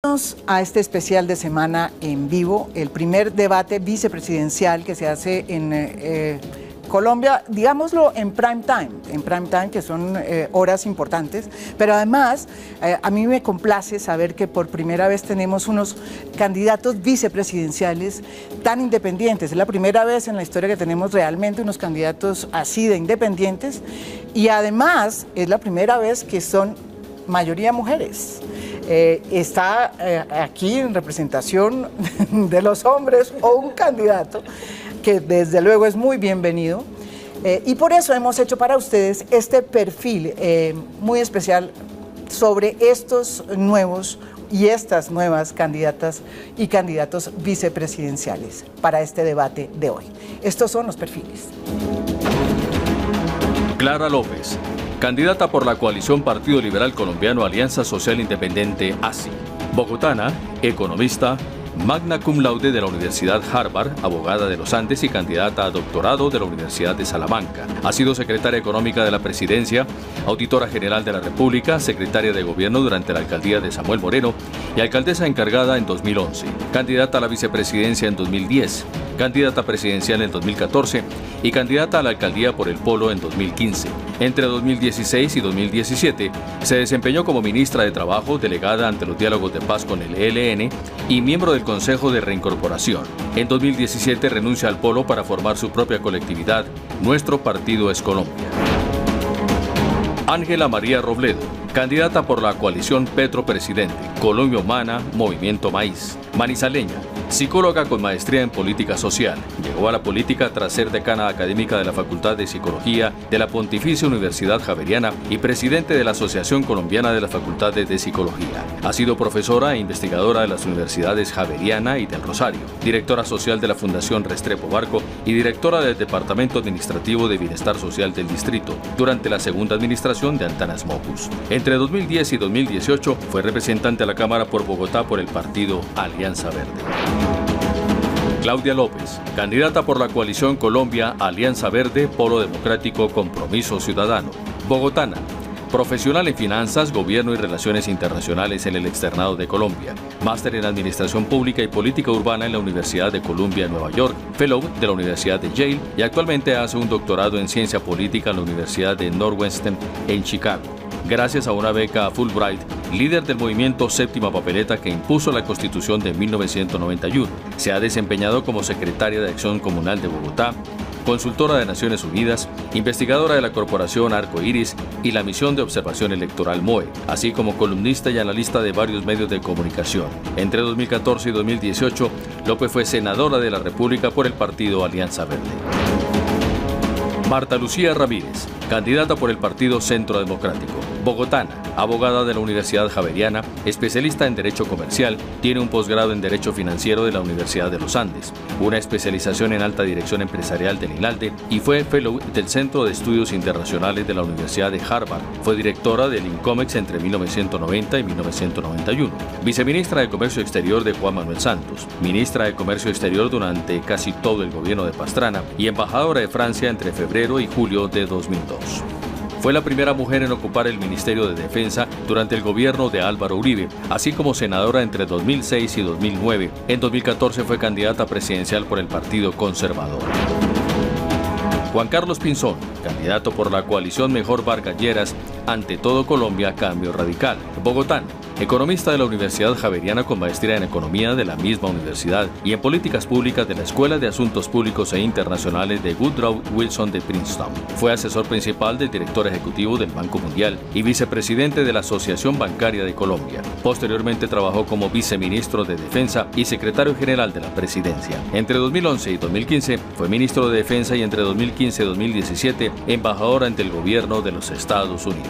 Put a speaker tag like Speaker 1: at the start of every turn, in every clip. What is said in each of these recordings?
Speaker 1: A este especial de semana en vivo, el primer debate vicepresidencial que se hace en Colombia, digámoslo en prime time, que son horas importantes, pero además a mí me complace saber que por primera vez tenemos unos candidatos vicepresidenciales tan independientes. Es la primera vez en la historia que tenemos realmente unos candidatos así de independientes y además es la primera vez que son mayoría mujeres. Está aquí en representación de los hombres o un candidato que desde luego es muy bienvenido y por eso hemos hecho para ustedes este perfil muy especial sobre estos nuevos y estas nuevas candidatas y candidatos vicepresidenciales para este debate de hoy. Estos son los perfiles.
Speaker 2: Clara López, candidata por la coalición Partido Liberal Colombiano Alianza Social Independiente ASI. Bogotana, economista, magna cum laude de la Universidad Harvard, abogada de los Andes y candidata a doctorado de la Universidad de Salamanca. Ha sido secretaria económica de la Presidencia, auditora general de la República, secretaria de Gobierno durante la alcaldía de Samuel Moreno y alcaldesa encargada en 2011. Candidata a la vicepresidencia en 2010, candidata presidencial en 2014 y candidata a la alcaldía por el Polo en 2015. Entre 2016 y 2017 se desempeñó como ministra de Trabajo, delegada ante los diálogos de paz con el ELN y miembro del Consejo de Reincorporación. En 2017 renuncia al Polo para formar su propia colectividad, Nuestro Partido es Colombia. Ángela María Robledo, candidata por la coalición Petro Presidente, Colombia Humana, Movimiento Maíz. Manizaleña, psicóloga con maestría en política social. Llegó a la política tras ser decana académica de la Facultad de Psicología de la Pontificia Universidad Javeriana y presidente de la Asociación Colombiana de las Facultades de Psicología. Ha sido profesora e investigadora de las Universidades Javeriana y del Rosario, directora social de la Fundación Restrepo Barco y directora del Departamento Administrativo de Bienestar Social del Distrito durante la segunda administración de Antanas Mocus. Entre 2010 y 2018 fue representante a la Cámara por Bogotá por el partido Alianza Verde. Claudia López, candidata por la coalición Colombia Alianza Verde, Polo Democrático, Compromiso Ciudadano. Bogotana, profesional en finanzas, gobierno y relaciones internacionales en el externado de Colombia. Máster en Administración Pública y Política Urbana en la Universidad de Columbia, Nueva York. Fellow de la Universidad de Yale y actualmente hace un doctorado en Ciencia Política en la Universidad de Northwestern en Chicago. Gracias a una beca Fulbright, líder del movimiento Séptima Papeleta que impuso la Constitución de 1991. Se ha desempeñado como secretaria de Acción Comunal de Bogotá, consultora de Naciones Unidas, investigadora de la Corporación Arco Iris y la Misión de Observación Electoral MOE, así como columnista y analista de varios medios de comunicación. Entre 2014 y 2018, López fue senadora de la República por el partido Alianza Verde. Marta Lucía Ramírez, candidata por el Partido Centro Democrático. Bogotana, abogada de la Universidad Javeriana, especialista en Derecho Comercial, tiene un posgrado en Derecho Financiero de la Universidad de los Andes, una especialización en Alta Dirección Empresarial del INALDE y fue Fellow del Centro de Estudios Internacionales de la Universidad de Harvard. Fue directora del INCOMEX entre 1990 y 1991. Viceministra de Comercio Exterior de Juan Manuel Santos, ministra de Comercio Exterior durante casi todo el gobierno de Pastrana y embajadora de Francia entre febrero y julio de 2002. Fue la primera mujer en ocupar el Ministerio de Defensa durante el gobierno de Álvaro Uribe, así como senadora entre 2006 y 2009. En 2014 fue candidata presidencial por el Partido Conservador. Juan Carlos Pinzón, candidato por la coalición Mejor Vargas Lleras, Ante Todo Colombia, Cambio Radical. Bogotá, economista de la Universidad Javeriana con maestría en Economía de la misma universidad y en Políticas Públicas de la Escuela de Asuntos Públicos e Internacionales de Woodrow Wilson de Princeton. Fue asesor principal del director ejecutivo del Banco Mundial y vicepresidente de la Asociación Bancaria de Colombia. Posteriormente trabajó como viceministro de Defensa y secretario general de la Presidencia. Entre 2011 y 2015 fue ministro de Defensa y entre 2015 y 2017 embajador ante el gobierno de los Estados Unidos.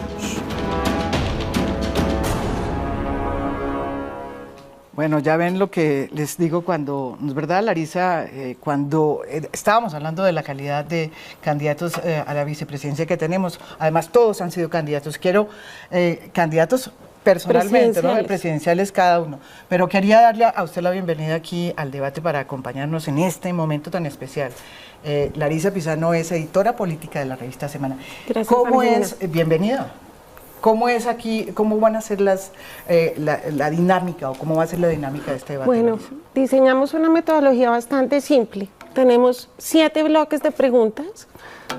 Speaker 1: Bueno, ya ven lo que les digo cuando, ¿no es verdad, Larisa? Cuando estábamos hablando de la calidad de candidatos a la vicepresidencia que tenemos, además todos han sido candidatos, candidatos personalmente, ¿no? Presidenciales cada uno, pero quería darle a usted la bienvenida aquí al debate para acompañarnos en este momento tan especial. Larisa Pisano es editora política de la revista Semana.
Speaker 3: Gracias,
Speaker 1: ¿Cómo
Speaker 3: Marina.
Speaker 1: es? Bienvenida. ¿Cómo es aquí, cómo van a ser la dinámica o cómo va a ser la dinámica de este debate?
Speaker 3: Bueno, diseñamos una metodología bastante simple. Tenemos 7 bloques de preguntas.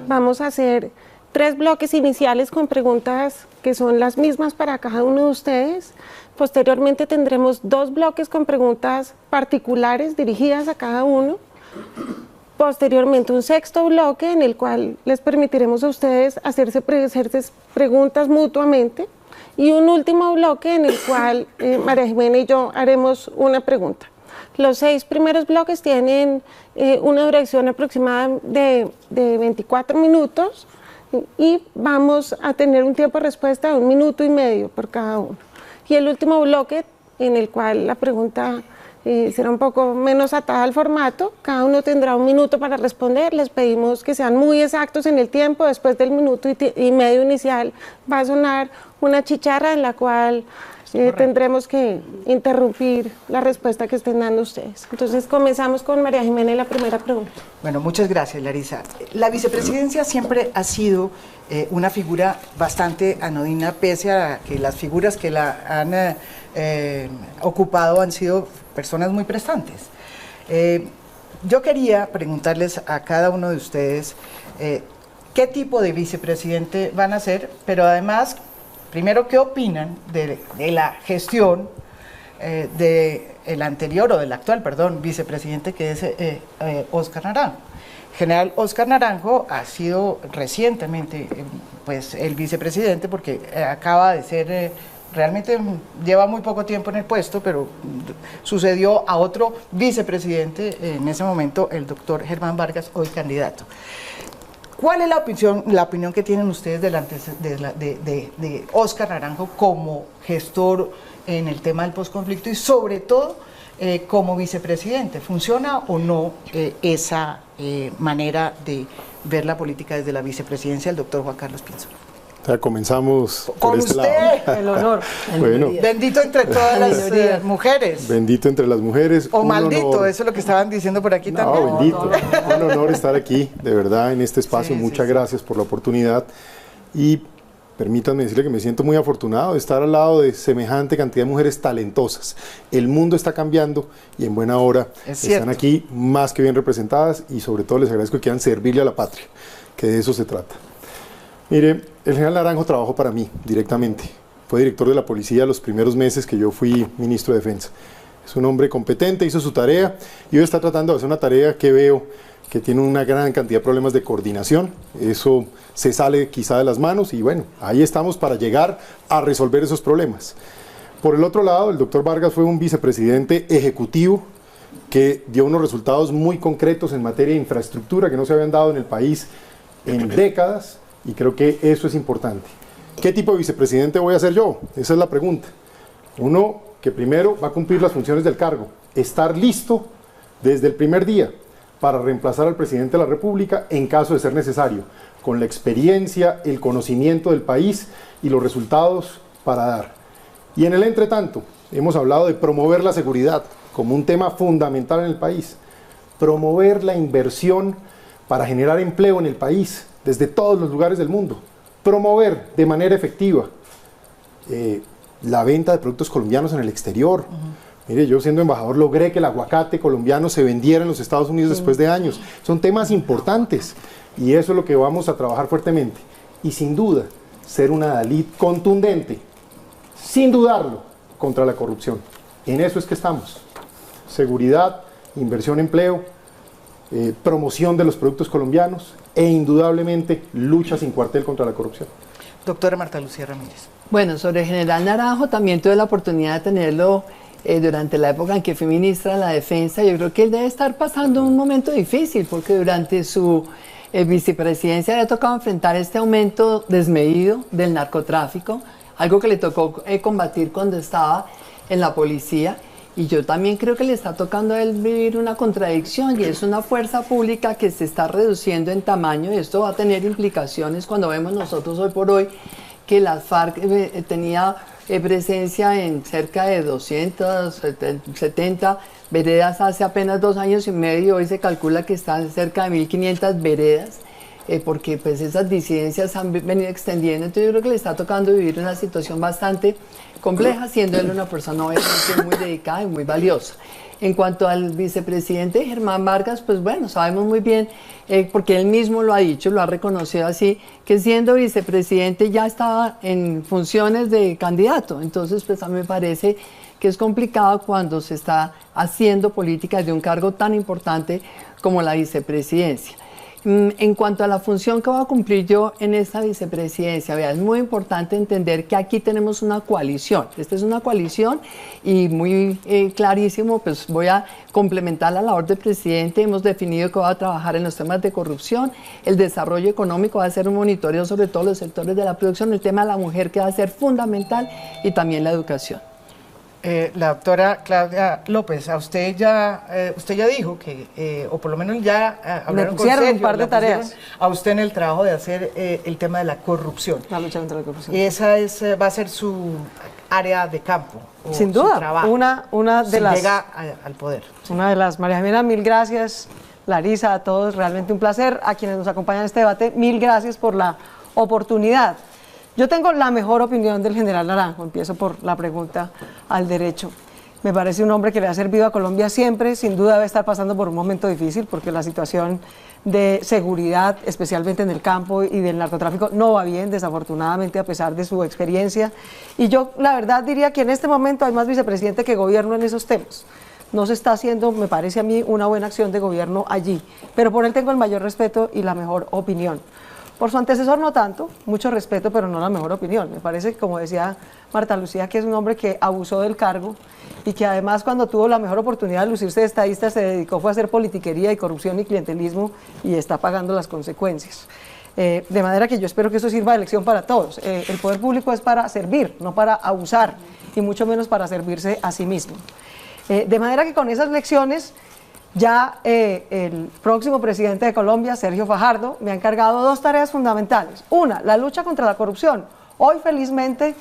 Speaker 3: Vamos a hacer 3 bloques iniciales con preguntas que son las mismas para cada uno de ustedes. Posteriormente tendremos 2 bloques con preguntas particulares dirigidas a cada uno. Posteriormente un 6º bloque en el cual les permitiremos a ustedes hacerse preguntas mutuamente. Y un último bloque en el cual María Jimena y yo haremos una pregunta. Los 6 primeros bloques tienen una duración aproximada de 24 minutos y vamos a tener un tiempo de respuesta de 1 minuto y medio por cada uno. Y el último bloque en el cual la pregunta será un poco menos atada al formato, cada uno tendrá 1 minuto para responder. Les pedimos que sean muy exactos en el tiempo. Después del minuto y medio inicial va a sonar una chicharra en la cual tendremos que interrumpir la respuesta que estén dando ustedes. Entonces comenzamos con María Jimena y la primera pregunta.
Speaker 1: Bueno, muchas gracias, Larisa. La vicepresidencia siempre ha sido una figura bastante anodina, pese a que las figuras que la han ocupado han sido personas muy prestantes. Yo quería preguntarles a cada uno de ustedes qué tipo de vicepresidente van a ser, pero además, primero, ¿qué opinan de la gestión del anterior, o del actual, perdón, vicepresidente, que es Óscar Naranjo? General Óscar Naranjo ha sido recientemente pues, el vicepresidente, porque acaba de ser, realmente lleva muy poco tiempo en el puesto, pero sucedió a otro vicepresidente en ese momento, el doctor Germán Vargas, hoy candidato. ¿Cuál es la opinión que tienen ustedes de Óscar Naranjo como gestor en el tema del posconflicto y sobre todo como vicepresidente? ¿Funciona o no esa manera de ver la política desde la vicepresidencia del doctor Juan Carlos Pinzón?
Speaker 4: O sea, comenzamos
Speaker 1: con
Speaker 4: por
Speaker 1: usted,
Speaker 4: lado.
Speaker 1: el honor.
Speaker 4: Bueno,
Speaker 1: bendito entre todas las mujeres.
Speaker 4: Bendito entre las mujeres.
Speaker 1: O maldito, honor. Eso es lo que estaban diciendo por aquí también.
Speaker 4: No, bendito. Un honor estar aquí, de verdad, en este espacio. Sí, muchas gracias por la oportunidad. Y permítanme decirle que me siento muy afortunado de estar al lado de semejante cantidad de mujeres talentosas. El mundo está cambiando y en buena hora están aquí más que bien representadas y sobre todo les agradezco que quieran servirle a la patria, que de eso se trata. Mire, el general Naranjo trabajó para mí directamente. Fue director de la policía los primeros meses que yo fui ministro de Defensa. Es un hombre competente, hizo su tarea y hoy está tratando de hacer una tarea que veo que tiene una gran cantidad de problemas de coordinación. Eso se sale quizá de las manos y bueno, ahí estamos para llegar a resolver esos problemas. Por el otro lado, el doctor Vargas fue un vicepresidente ejecutivo que dio unos resultados muy concretos en materia de infraestructura que no se habían dado en el país en décadas. Y creo que eso es importante. ¿Qué tipo de vicepresidente voy a ser yo? Esa es la pregunta. Uno que primero va a cumplir las funciones del cargo, estar listo desde el primer día para reemplazar al presidente de la República en caso de ser necesario, con la experiencia, el conocimiento del país y los resultados para dar. Y en el entretanto, hemos hablado de promover la seguridad como un tema fundamental en el país, promover la inversión para generar empleo en el país, desde todos los lugares del mundo, promover de manera efectiva la venta de productos colombianos en el exterior. Mire, yo siendo embajador logré que el aguacate colombiano se vendiera en los Estados Unidos después de años. Son temas importantes y eso es lo que vamos a trabajar fuertemente. Y sin duda, ser una Dalí contundente, sin dudarlo, contra la corrupción. En eso es que estamos. Seguridad, inversión, empleo, promoción de los productos colombianos e indudablemente lucha sin cuartel contra la corrupción.
Speaker 1: Doctora Marta Lucía Ramírez.
Speaker 5: Bueno, sobre el general Naranjo también tuve la oportunidad de tenerlo durante la época en que fui ministra de la Defensa. Yo creo que él debe estar pasando un momento difícil porque durante su vicepresidencia le ha tocado enfrentar este aumento desmedido del narcotráfico, algo que le tocó combatir cuando estaba en la policía. Y yo también creo que le está tocando a él vivir una contradicción y es una fuerza pública que se está reduciendo en tamaño y esto va a tener implicaciones cuando vemos nosotros hoy por hoy que las FARC tenía presencia en cerca de 270 veredas hace apenas 2 años y medio. Hoy se calcula que están cerca de 1.500 veredas porque pues esas disidencias han venido extendiendo. Entonces yo creo que le está tocando vivir una situación bastante compleja, siendo él una persona obviamente muy dedicada y muy valiosa. En cuanto al vicepresidente Germán Vargas, pues bueno, sabemos muy bien, porque él mismo lo ha dicho, lo ha reconocido así, que siendo vicepresidente ya estaba en funciones de candidato. Entonces, pues a mí me parece que es complicado cuando se está haciendo política de un cargo tan importante como la vicepresidencia. En cuanto a la función que voy a cumplir yo en esta vicepresidencia, vea, es muy importante entender que aquí tenemos una coalición. Esta es una coalición y muy clarísimo, pues voy a complementar la labor del presidente. Hemos definido que voy a trabajar en los temas de corrupción, el desarrollo económico, va a ser un monitoreo sobre todos los sectores de la producción, el tema de la mujer que va a ser fundamental y también la educación.
Speaker 1: La doctora Claudia López, a usted ya dijo que, o por lo menos ya hablaron con Sergio,
Speaker 6: un par de tareas
Speaker 1: a usted en el trabajo de hacer el tema de la corrupción.
Speaker 6: La lucha contra la corrupción.
Speaker 1: Y esa va a ser su área de campo.
Speaker 6: Sin duda,
Speaker 1: trabajo,
Speaker 6: una de las...
Speaker 1: llega al poder.
Speaker 6: Una de las... María Jimena, mil gracias. Larisa, a todos, realmente un placer. A quienes nos acompañan en este debate, mil gracias por la oportunidad. Yo tengo la mejor opinión del general Naranjo, empiezo por la pregunta al derecho. Me parece un hombre que le ha servido a Colombia siempre, sin duda debe estar pasando por un momento difícil porque la situación de seguridad, especialmente en el campo y del narcotráfico, no va bien, desafortunadamente, a pesar de su experiencia. Y yo, la verdad, diría que en este momento hay más vicepresidente que gobierno en esos temas. No se está haciendo, me parece a mí, una buena acción de gobierno allí, pero por él tengo el mayor respeto y la mejor opinión. Por su antecesor no tanto, mucho respeto, pero no la mejor opinión. Me parece, como decía Marta Lucía, que es un hombre que abusó del cargo y que además cuando tuvo la mejor oportunidad de lucirse de estadista se dedicó fue a hacer politiquería y corrupción y clientelismo y está pagando las consecuencias. De manera que yo espero que eso sirva de lección para todos. El poder público es para servir, no para abusar y mucho menos para servirse a sí mismo. De manera que con esas lecciones... Ya el próximo presidente de Colombia, Sergio Fajardo, me ha encargado dos tareas fundamentales. Una, la lucha contra la corrupción. Hoy, felizmente,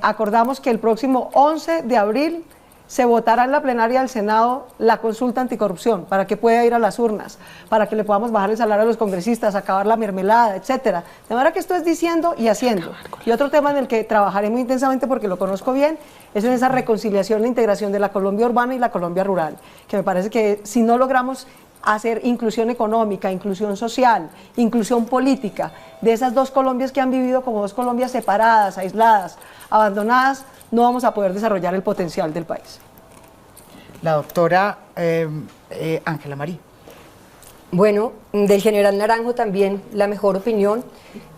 Speaker 6: acordamos que el próximo 11 de abril se votará en la plenaria del Senado la consulta anticorrupción para que pueda ir a las urnas, para que le podamos bajar el salario a los congresistas, acabar la mermelada, etcétera. De manera que esto es diciendo y haciendo. Y otro tema en el que trabajaré muy intensamente porque lo conozco bien es en esa reconciliación e integración de la Colombia urbana y la Colombia rural, que me parece que si no logramos hacer inclusión económica, inclusión social, inclusión política, de esas dos Colombias que han vivido como dos Colombias separadas, aisladas, abandonadas, no vamos a poder desarrollar el potencial del país.
Speaker 1: La doctora Ángela Marí.
Speaker 7: Bueno, del general Naranjo también la mejor opinión.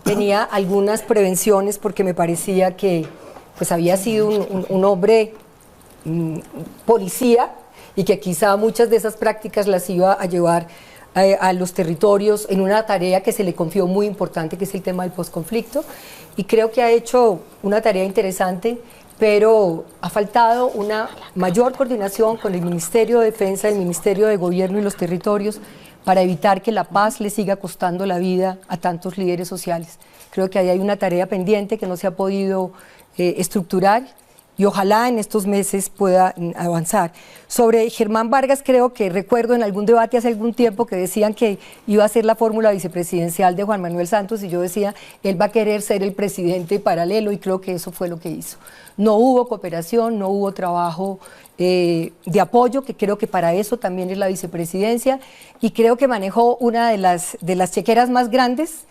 Speaker 7: Tenía algunas prevenciones porque me parecía que pues, había sido un hombre policía y que quizá muchas de esas prácticas las iba a llevar a los territorios en una tarea que se le confió muy importante, que es el tema del posconflicto. Y creo que ha hecho una tarea interesante, pero ha faltado una mayor coordinación con el Ministerio de Defensa, el Ministerio de Gobierno y los territorios para evitar que la paz le siga costando la vida a tantos líderes sociales. Creo que ahí hay una tarea pendiente que no se ha podido estructurar y ojalá en estos meses pueda avanzar. Sobre Germán Vargas, creo que recuerdo en algún debate hace algún tiempo que decían que iba a ser la fórmula vicepresidencial de Juan Manuel Santos y yo decía, él va a querer ser el presidente paralelo y creo que eso fue lo que hizo. No hubo cooperación, no hubo trabajo de apoyo, que creo que para eso también es la vicepresidencia, y creo que manejó una de las chequeras más grandes,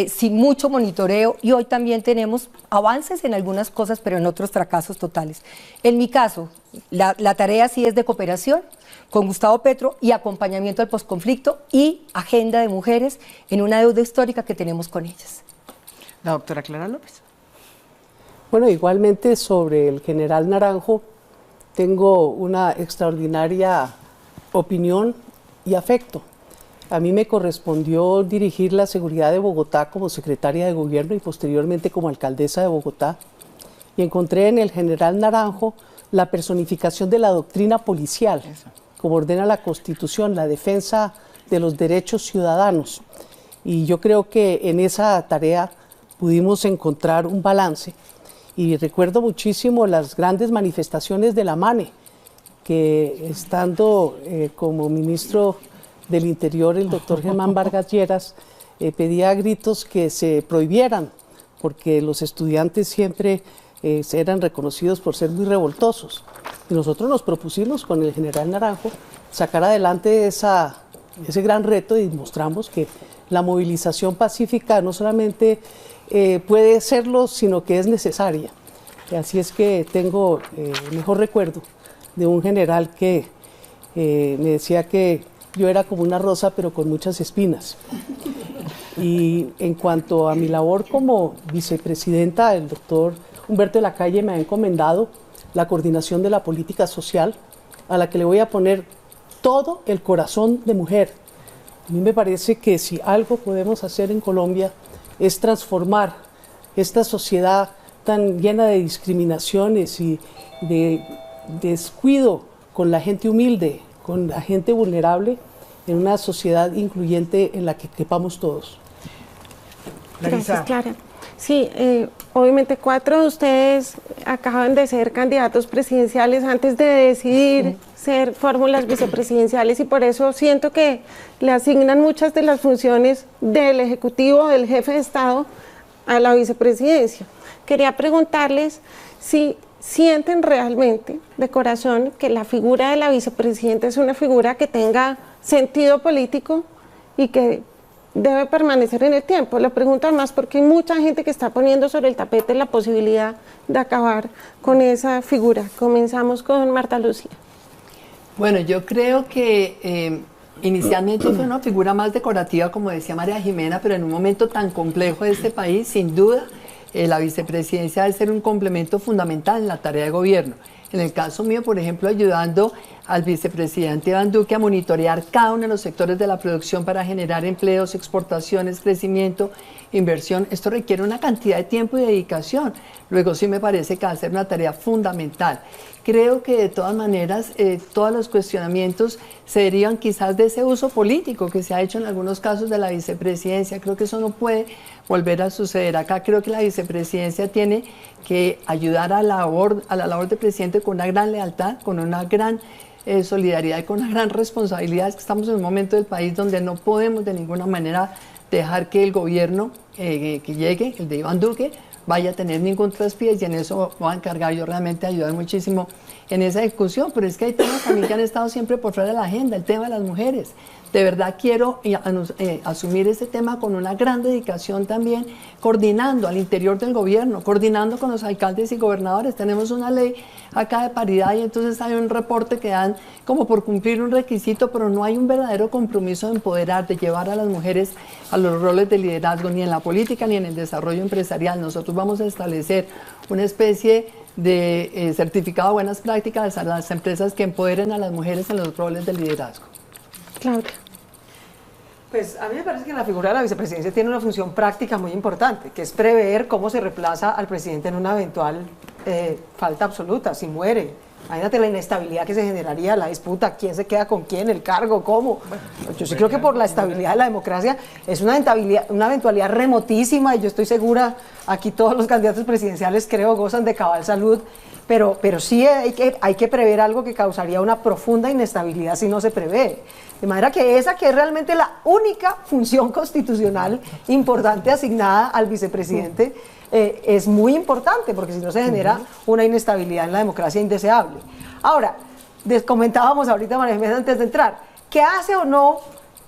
Speaker 7: sin mucho monitoreo, y hoy también tenemos avances en algunas cosas, pero en otros fracasos totales. En mi caso, la tarea sí es de cooperación con Gustavo Petro y acompañamiento al posconflicto y agenda de mujeres en una deuda histórica que tenemos con ellas.
Speaker 1: La doctora Clara López.
Speaker 8: Bueno, igualmente sobre el general Naranjo tengo una extraordinaria opinión y afecto. A mí me correspondió dirigir la seguridad de Bogotá como secretaria de gobierno y posteriormente como alcaldesa de Bogotá. Y encontré en el general Naranjo la personificación de la doctrina policial, como ordena la Constitución, la defensa de los derechos ciudadanos. Y yo creo que en esa tarea pudimos encontrar un balance. Y recuerdo muchísimo las grandes manifestaciones de la MANE, que estando como ministro del Interior, el doctor Germán Vargas Lleras, pedía a gritos que se prohibieran, porque los estudiantes siempre eran reconocidos por ser muy revoltosos. Y nosotros nos propusimos con el general Naranjo sacar adelante ese gran reto y mostramos que la movilización pacífica no solamente puede serlo, sino que es necesaria. Así es que tengo el mejor recuerdo de un general que me decía que yo era como una rosa, pero con muchas espinas. Y en cuanto a mi labor como vicepresidenta, el doctor Humberto de la Calle me ha encomendado la coordinación de la política social, a la que le voy a poner todo el corazón de mujer. A mí me parece que si algo podemos hacer en Colombia es transformar esta sociedad tan llena de discriminaciones y de descuido con la gente humilde, con la gente vulnerable, en una sociedad incluyente en la que quepamos todos.
Speaker 3: Gracias, Clara. Sí, obviamente 4 de ustedes acaban de ser candidatos presidenciales antes de decidir ser fórmulas vicepresidenciales, y por eso siento que le asignan muchas de las funciones del Ejecutivo, del jefe de Estado, a la vicepresidencia. Quería preguntarles si sienten realmente de corazón que la figura de la vicepresidenta es una figura que tenga sentido político y que debe permanecer en el tiempo. Lo pregunto además porque hay mucha gente que está poniendo sobre el tapete la posibilidad de acabar con esa figura. Comenzamos con Marta Lucía.
Speaker 5: Bueno, yo creo que inicialmente fue una figura más decorativa, como decía María Jimena, pero en un momento tan complejo de este país, sin duda, la vicepresidencia debe ser un complemento fundamental en la tarea de gobierno. En el caso mío, por ejemplo, ayudando al vicepresidente Iván Duque a monitorear cada uno de los sectores de la producción para generar empleos, exportaciones, crecimiento, inversión. Esto requiere una cantidad de tiempo y dedicación. Luego sí me parece que va a ser una tarea fundamental. Creo que de todas maneras todos los cuestionamientos se derivan quizás de ese uso político que se ha hecho en algunos casos de la vicepresidencia. Creo que eso no puede volver a suceder. Acá creo que la vicepresidencia tiene que ayudar a la labor del presidente con una gran lealtad, con una gran solidaridad y con una gran responsabilidad. Es que estamos en un momento del país donde no podemos de ninguna manera dejar que el gobierno que llegue, el de Iván Duque, vaya a tener ningún traspiés, y en eso voy a encargar yo realmente a ayudar muchísimo en esa discusión. Pero es que hay temas también que han estado siempre por fuera de la agenda, el tema de las mujeres. De verdad quiero asumir este tema con una gran dedicación también, coordinando al interior del gobierno, coordinando con los alcaldes y gobernadores. Tenemos una ley acá de paridad y entonces hay un reporte que dan como por cumplir un requisito, pero no hay un verdadero compromiso de empoderar, de llevar a las mujeres a los roles de liderazgo, ni en la política ni en el desarrollo empresarial. Nosotros vamos a establecer una especie de certificado de buenas prácticas a las empresas que empoderen a las mujeres en los roles de liderazgo.
Speaker 3: Claudia.
Speaker 6: Pues a mí me parece que la figura de la vicepresidencia tiene una función práctica muy importante, que es prever cómo se reemplaza al presidente en una eventual falta absoluta, si muere. Imagínate la inestabilidad que se generaría, la disputa, quién se queda con quién, el cargo, cómo. Yo sí creo que por la estabilidad de la democracia es una eventualidad remotísima, y yo estoy segura, aquí todos los candidatos presidenciales creo gozan de cabal salud, pero sí hay que prever algo que causaría una profunda inestabilidad si no se prevé. De manera que esa, que es realmente la única función constitucional importante asignada al vicepresidente, es muy importante, porque si no se genera una inestabilidad en la democracia indeseable. Ahora, comentábamos ahorita, María Jiménez, antes de entrar, ¿qué hace o no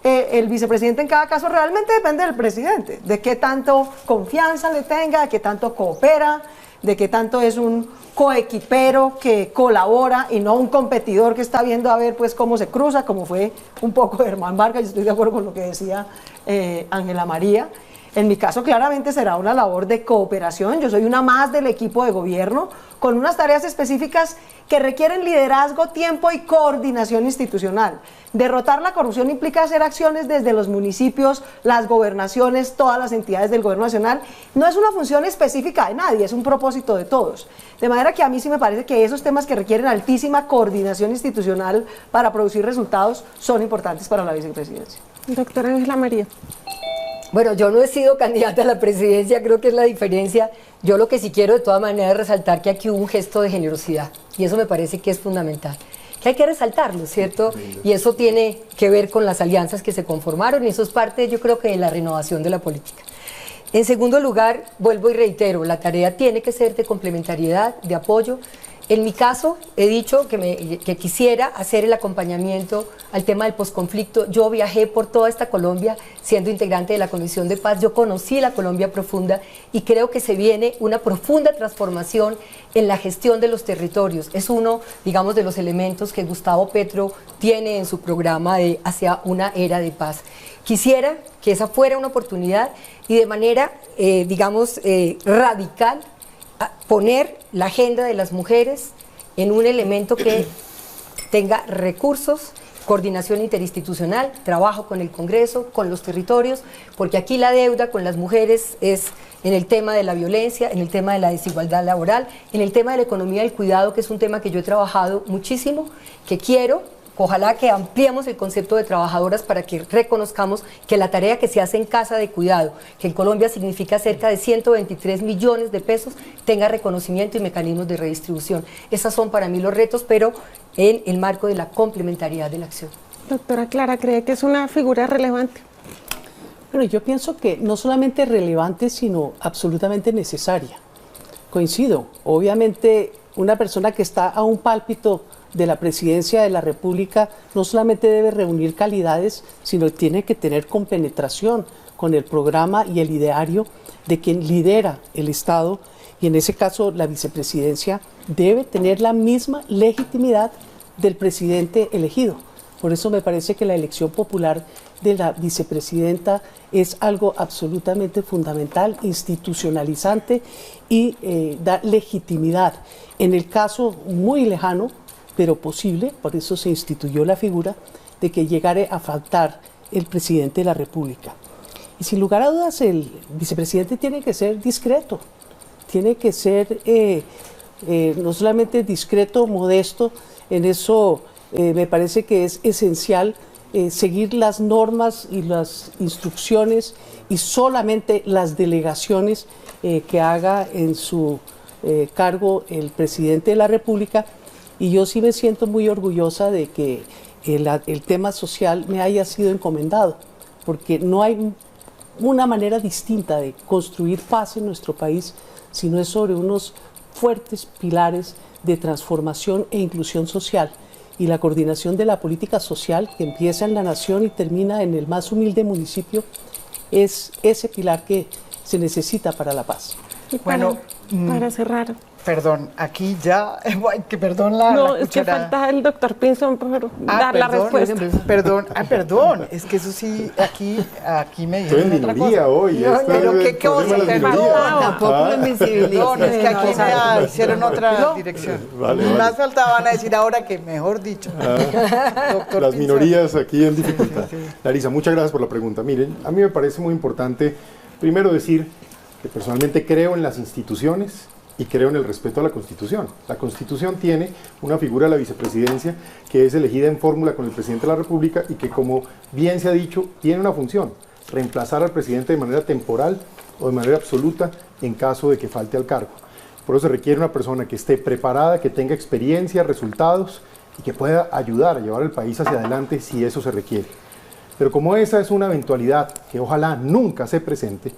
Speaker 6: el vicepresidente en cada caso? Realmente depende del presidente, de qué tanto confianza le tenga, de qué tanto coopera, de qué tanto es un coequipero que colabora y no un competidor que está viendo a ver pues cómo se cruza, como fue un poco Germán Vargas. Yo estoy de acuerdo con lo que decía Ángela María. En mi caso claramente será una labor de cooperación. Yo soy una más del equipo de gobierno con unas tareas específicas que requieren liderazgo, tiempo y coordinación institucional. Derrotar la corrupción implica hacer acciones desde los municipios, las gobernaciones, todas las entidades del gobierno nacional. No es una función específica de nadie, es un propósito de todos. De manera que a mí sí me parece que esos temas que requieren altísima coordinación institucional para producir resultados son importantes para la vicepresidencia.
Speaker 3: Doctora Ángela María.
Speaker 7: Bueno, yo no he sido candidata a la presidencia, creo que es la diferencia. Yo lo que sí quiero de todas maneras es resaltar que aquí hubo un gesto de generosidad, y eso me parece que es fundamental. que hay que resaltarlo, ¿cierto? Y eso tiene que ver con las alianzas que se conformaron y eso es parte, yo creo que de la renovación de la política. En segundo lugar, vuelvo y reitero, la tarea tiene que ser de complementariedad, de apoyo. En mi caso, he dicho que quisiera hacer el acompañamiento al tema del posconflicto. Yo viajé por toda esta Colombia siendo integrante de la Comisión de Paz. Yo conocí la Colombia profunda y creo que se viene una profunda transformación en la gestión de los territorios. Es uno, digamos, de los elementos que Gustavo Petro tiene en su programa de Hacia una era de paz. Quisiera que esa fuera una oportunidad y de manera, radical, poner la agenda de las mujeres en un elemento que tenga recursos, coordinación interinstitucional, trabajo con el Congreso, con los territorios, porque aquí la deuda con las mujeres es en el tema de la violencia, en el tema de la desigualdad laboral, en el tema de la economía del cuidado, que es un tema que yo he trabajado muchísimo, que quiero. Ojalá que ampliemos el concepto de trabajadoras para que reconozcamos que la tarea que se hace en casa de cuidado, que en Colombia significa cerca de 123 millones de pesos, tenga reconocimiento y mecanismos de redistribución. Esos son para mí los retos, pero en el marco de la complementariedad de la acción.
Speaker 3: Doctora Clara, ¿cree que es una figura relevante?
Speaker 8: Bueno, yo pienso que no solamente relevante, sino absolutamente necesaria. Coincido. Obviamente, una persona que está a un pálpito de la presidencia de la República no solamente debe reunir calidades, sino tiene que tener compenetración con el programa y el ideario de quien lidera el Estado, y en ese caso la vicepresidencia debe tener la misma legitimidad del presidente elegido. Por eso me parece que la elección popular de la vicepresidenta es algo absolutamente fundamental, institucionalizante y da legitimidad. En el caso muy lejano, pero posible, por eso se instituyó la figura, de que llegare a faltar el presidente de la República. Y sin lugar a dudas, el vicepresidente tiene que ser discreto, tiene que ser no solamente discreto, modesto. En eso me parece que es esencial seguir las normas y las instrucciones y solamente las delegaciones que haga en su cargo el presidente de la República. Y yo sí me siento muy orgullosa de que el tema social me haya sido encomendado, porque no hay una manera distinta de construir paz en nuestro país, sino es sobre unos fuertes pilares de transformación e inclusión social. Y la coordinación de la política social, que empieza en la nación y termina en el más humilde municipio, es ese pilar que se necesita para la paz.
Speaker 1: Bueno,
Speaker 3: para cerrar.
Speaker 1: Perdón, aquí ya, perdón la
Speaker 3: No,
Speaker 1: la
Speaker 3: es que
Speaker 1: cucharada.
Speaker 3: falta el doctor Pinzón por dar la respuesta.
Speaker 1: Perdón, es que eso sí, aquí me
Speaker 4: Estoy
Speaker 1: dijeron
Speaker 4: en
Speaker 1: otra
Speaker 4: minoría
Speaker 1: cosa.
Speaker 4: hoy.
Speaker 1: No,
Speaker 4: está
Speaker 1: pero
Speaker 4: el
Speaker 1: qué
Speaker 4: problema
Speaker 1: cosa,
Speaker 4: de la
Speaker 1: perdón.
Speaker 4: minoría.
Speaker 5: Tampoco lo invisibiliza.
Speaker 1: No, es que aquí me hicieron otra
Speaker 3: No.
Speaker 1: dirección.
Speaker 4: Vale,
Speaker 1: Más
Speaker 4: vale.
Speaker 1: faltaban a decir ahora que, mejor dicho. Doctor
Speaker 4: Las
Speaker 1: Pinzón.
Speaker 4: minorías aquí en dificultad. Larisa, muchas gracias por la pregunta. Miren, a mí me parece muy importante, primero decir que personalmente creo en las instituciones y creo en el respeto a la Constitución. La Constitución tiene una figura de la vicepresidencia que es elegida en fórmula con el presidente de la República y que, como bien se ha dicho, tiene una función: reemplazar al presidente de manera temporal o de manera absoluta en caso de que falte al cargo. Por eso se requiere una persona que esté preparada, que tenga experiencia, resultados y que pueda ayudar a llevar el país hacia adelante si eso se requiere. Pero como esa es una eventualidad que ojalá nunca se presente,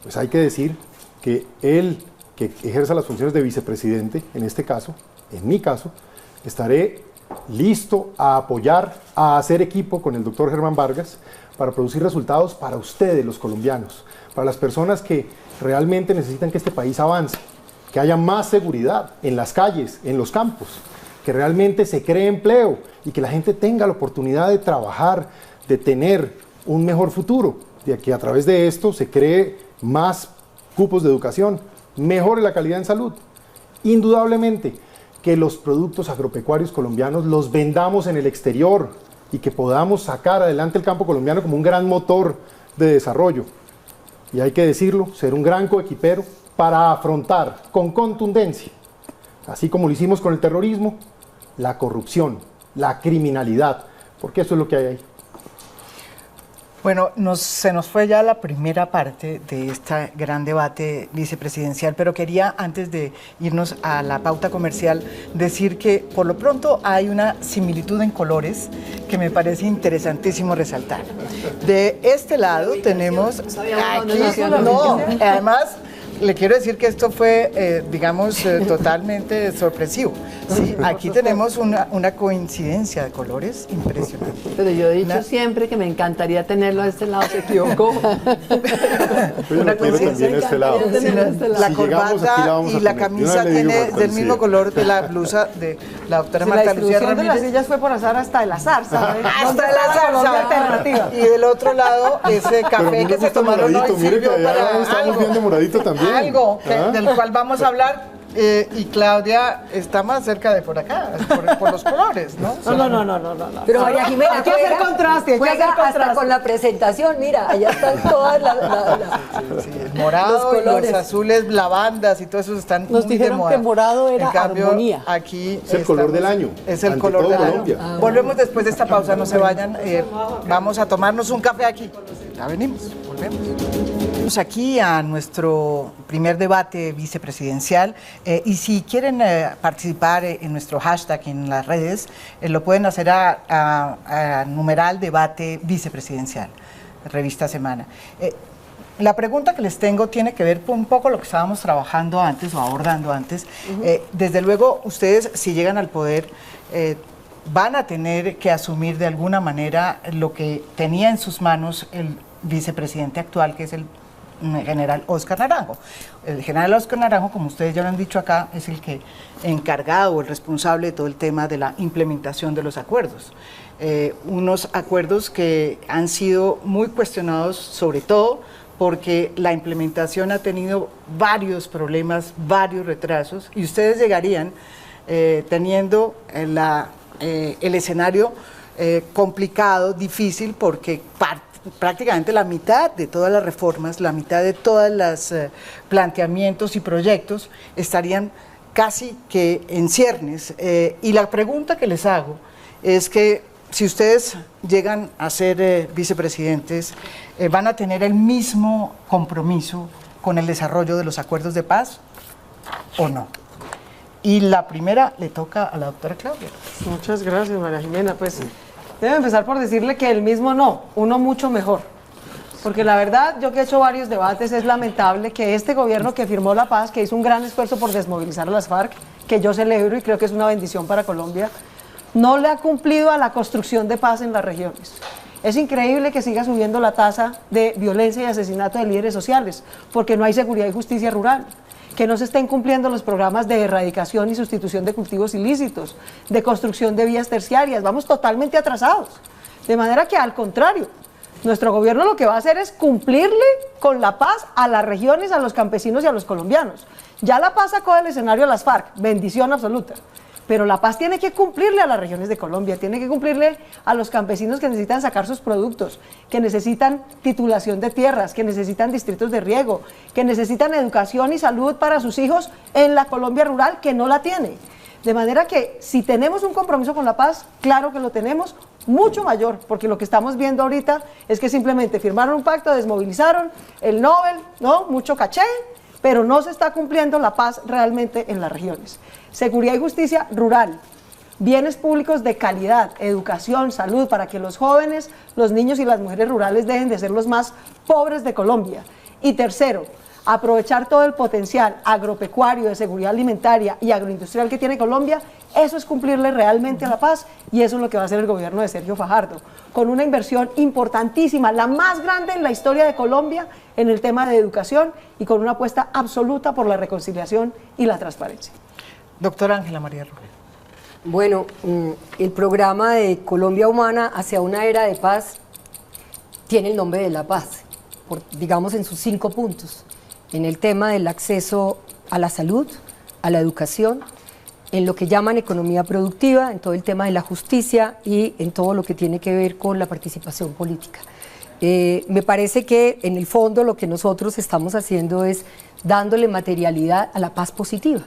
Speaker 4: pues hay que decir que él, que ejerza las funciones de vicepresidente, en este caso, en mi caso, estaré listo a apoyar, a hacer equipo con el doctor Germán Vargas para producir resultados para ustedes, los colombianos, para las personas que realmente necesitan que este país avance, que haya más seguridad en las calles, en los campos, que realmente se cree empleo y que la gente tenga la oportunidad de trabajar, de tener un mejor futuro, de que a través de esto se cree más cupos de educación, mejore la calidad en salud. Indudablemente que los productos agropecuarios colombianos los vendamos en el exterior y que podamos sacar adelante el campo colombiano como un gran motor de desarrollo. Y hay que decirlo, ser un gran coequipero para afrontar con contundencia, así como lo hicimos con el terrorismo, la corrupción, la criminalidad, porque eso es lo que hay ahí.
Speaker 1: Bueno, se nos fue ya la primera parte de este gran debate vicepresidencial, pero quería, antes de irnos a la pauta comercial, decir que por lo pronto hay una similitud en colores que me parece interesantísimo resaltar. De este lado tenemos aquí, no, además le quiero decir que esto fue, digamos, totalmente sorpresivo. Sí, aquí tenemos una coincidencia de colores impresionante.
Speaker 5: Pero yo he dicho siempre que me encantaría tenerlo a este lado, se equivocó.
Speaker 4: Una coincidencia de este lado.
Speaker 1: La corbata y la camisa tiene del mismo color de la blusa de la doctora Marta Lucía Ramírez.
Speaker 6: La de las sillas fue por azar hasta el azar, ¿sabes?
Speaker 1: Hasta el azar. Y del otro lado, ese café que se tomaron hoy sirvió para
Speaker 4: estamos viendo moradito también.
Speaker 1: Algo del cual vamos a hablar. Y Claudia está más cerca de por acá, por los colores, ¿no?
Speaker 6: No.
Speaker 7: Pero María Jimena,
Speaker 6: hay que hacer contraste, hay que hacer contraste.
Speaker 7: Hasta con la presentación, mira, allá están todas
Speaker 1: sí, el morado, los azules, lavandas y todo eso están
Speaker 8: Nos
Speaker 1: muy
Speaker 8: dijeron
Speaker 1: de moda.
Speaker 8: que morado era
Speaker 1: en cambio,
Speaker 8: armonía.
Speaker 1: Aquí
Speaker 4: es el color del año.
Speaker 1: Es el color del año. Volvemos después de esta pausa, no se vayan. Vamos a tomarnos un café aquí. Ya venimos, volvemos. Aquí a nuestro primer debate vicepresidencial y si quieren participar en nuestro hashtag en las redes, lo pueden hacer a numeral debate vicepresidencial, revista Semana. La pregunta que les tengo tiene que ver con un poco lo que estábamos trabajando antes o abordando antes. Desde luego, ustedes si llegan al poder van a tener que asumir de alguna manera lo que tenía en sus manos el vicepresidente actual, que es el general Óscar Naranjo. El general Óscar Naranjo, como ustedes ya lo han dicho acá, es el que encargado o el responsable de todo el tema de la implementación de los acuerdos. Unos acuerdos que han sido muy cuestionados, sobre todo porque la implementación ha tenido varios problemas, varios retrasos, y ustedes llegarían teniendo el escenario complicado, difícil, porque prácticamente la mitad de todas las reformas, la mitad de todos los planteamientos y proyectos estarían casi que en ciernes. Y la pregunta que les hago es que si ustedes llegan a ser vicepresidentes, ¿van a tener el mismo compromiso con el desarrollo de los acuerdos de paz o no? Y la primera le toca a la doctora Claudia.
Speaker 6: Muchas gracias, María Jimena. Pues debo empezar por decirle que el mismo no, uno mucho mejor. Porque la verdad, yo que he hecho varios debates, es lamentable que este gobierno que firmó la paz, que hizo un gran esfuerzo por desmovilizar a las FARC, que yo celebro y creo que es una bendición para Colombia, no le ha cumplido a la construcción de paz en las regiones. Es increíble que siga subiendo la tasa de violencia y asesinato de líderes sociales, porque no hay seguridad y justicia rural, que no se estén cumpliendo los programas de erradicación y sustitución de cultivos ilícitos, de construcción de vías terciarias. Vamos totalmente atrasados. De manera que, al contrario, nuestro gobierno lo que va a hacer es cumplirle con la paz a las regiones, a los campesinos y a los colombianos. Ya la paz sacó del escenario a las FARC, bendición absoluta. Pero la paz tiene que cumplirle a las regiones de Colombia, tiene que cumplirle a los campesinos que necesitan sacar sus productos, que necesitan titulación de tierras, que necesitan distritos de riego, que necesitan educación y salud para sus hijos en la Colombia rural, que no la tiene. De manera que si tenemos un compromiso con la paz, claro que lo tenemos, mucho mayor, porque lo que estamos viendo ahorita es que simplemente firmaron un pacto, desmovilizaron el Nobel, ¿no? Mucho caché, pero no se está cumpliendo la paz realmente en las regiones. Seguridad y justicia rural, bienes públicos de calidad, educación, salud, para que los jóvenes, los niños y las mujeres rurales dejen de ser los más pobres de Colombia. Y tercero, aprovechar todo el potencial agropecuario, de seguridad alimentaria y agroindustrial que tiene Colombia. Eso es cumplirle realmente a la paz, y eso es lo que va a hacer el gobierno de Sergio Fajardo, con una inversión importantísima, la más grande en la historia de Colombia en el tema de educación, y con una apuesta absoluta por la reconciliación y la transparencia. Doctora Ángela María Rubén.
Speaker 7: Bueno, el programa de Colombia Humana hacia una era de paz tiene el nombre de la paz, digamos en sus 5 puntos, en el tema del acceso a la salud, a la educación, en lo que llaman economía productiva, en todo el tema de la justicia y en todo lo que tiene que ver con la participación política. Me parece que en el fondo lo que nosotros estamos haciendo es dándole materialidad a la paz positiva,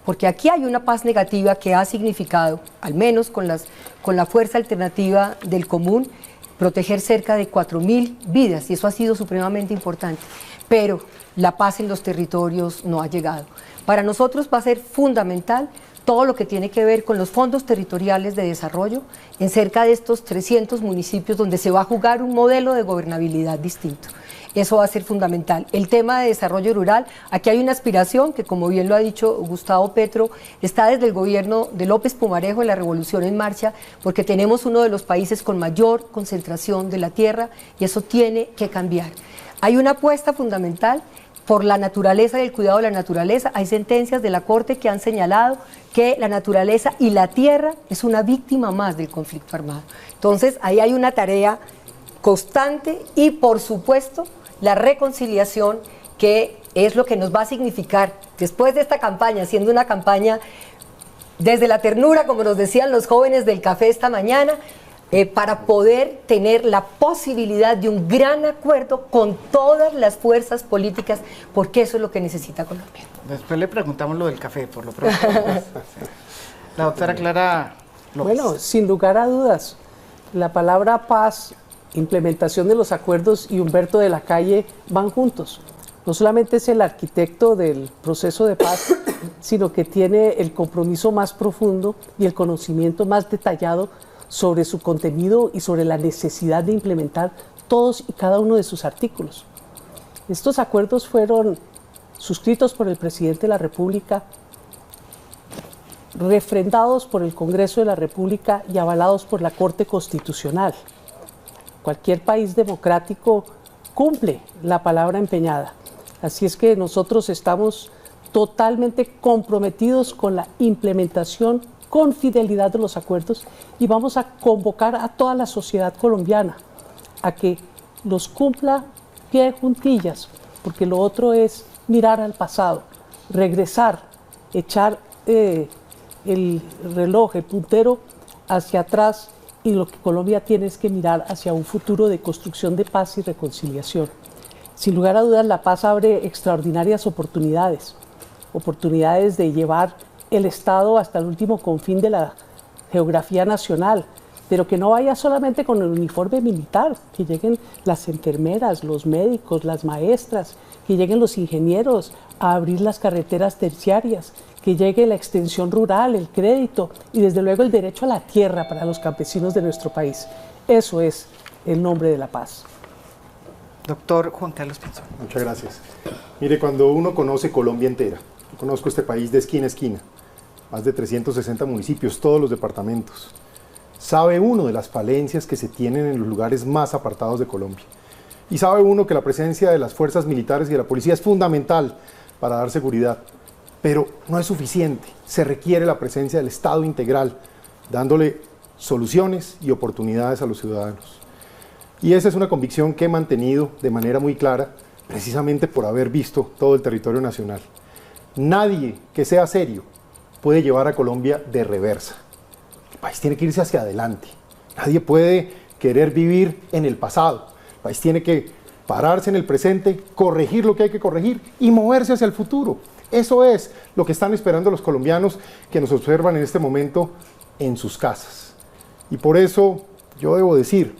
Speaker 7: porque aquí hay una paz negativa que ha significado, al menos con la fuerza alternativa del común, proteger cerca de 4.000 vidas, y eso ha sido supremamente importante, pero la paz en los territorios no ha llegado. Para nosotros va a ser fundamental todo lo que tiene que ver con los fondos territoriales de desarrollo en cerca de estos 300 municipios donde se va a jugar un modelo de gobernabilidad distinto. Eso va a ser fundamental. El tema de desarrollo rural, aquí hay una aspiración que, como bien lo ha dicho Gustavo Petro, está desde el gobierno de López Pumarejo en la Revolución en Marcha, porque tenemos uno de los países con mayor concentración de la tierra y eso tiene que cambiar. Hay una apuesta fundamental por la naturaleza y el cuidado de la naturaleza. Hay sentencias de la Corte que han señalado que la naturaleza y la tierra es una víctima más del conflicto armado. Entonces, ahí hay una tarea constante y, por supuesto, la reconciliación, que es lo que nos va a significar, después de esta campaña, siendo una campaña desde la ternura, como nos decían los jóvenes del café esta mañana, para poder tener la posibilidad de un gran acuerdo con todas las fuerzas políticas, porque eso es lo que necesita Colombia.
Speaker 1: Después le preguntamos lo del café, por lo pronto. La doctora Clara López.
Speaker 8: Bueno, sin lugar a dudas, la palabra paz, implementación de los acuerdos y Humberto de la Calle van juntos. No solamente es el arquitecto del proceso de paz, sino que tiene el compromiso más profundo y el conocimiento más detallado sobre su contenido y sobre la necesidad de implementar todos y cada uno de sus artículos. Estos acuerdos fueron suscritos por el presidente de la República, refrendados por el Congreso de la República y avalados por la Corte Constitucional. Cualquier país democrático cumple la palabra empeñada. Así es que nosotros estamos totalmente comprometidos con la implementación con fidelidad de los acuerdos y vamos a convocar a toda la sociedad colombiana a que los cumpla pie de juntillas, porque lo otro es mirar al pasado, regresar, echar el reloj, el puntero hacia atrás, y lo que Colombia tiene es que mirar hacia un futuro de construcción de paz y reconciliación. Sin lugar a dudas, la paz abre extraordinarias oportunidades de llevar el Estado hasta el último confín de la geografía nacional, pero que no vaya solamente con el uniforme militar, que lleguen las enfermeras, los médicos, las maestras, que lleguen los ingenieros a abrir las carreteras terciarias, que llegue la extensión rural, el crédito y desde luego el derecho a la tierra para los campesinos de nuestro país. Eso es el nombre de la paz.
Speaker 1: Doctor Juan Carlos Pinzón.
Speaker 4: Muchas gracias. Mire, cuando uno conoce Colombia entera, yo conozco este país de esquina a esquina, más de 360 municipios, todos los departamentos, sabe uno de las falencias que se tienen en los lugares más apartados de Colombia. Y sabe uno que la presencia de las fuerzas militares y de la policía es fundamental para dar seguridad, pero no es suficiente. Se requiere la presencia del Estado integral, dándole soluciones y oportunidades a los ciudadanos. Y esa es una convicción que he mantenido de manera muy clara, precisamente por haber visto todo el territorio nacional. Nadie que sea serio puede llevar a Colombia de reversa. El país tiene que irse hacia adelante. Nadie puede querer vivir en el pasado. El país tiene que pararse en el presente, corregir lo que hay que corregir y moverse hacia el futuro. Eso es lo que están esperando los colombianos que nos observan en este momento en sus casas. Y por eso yo debo decir,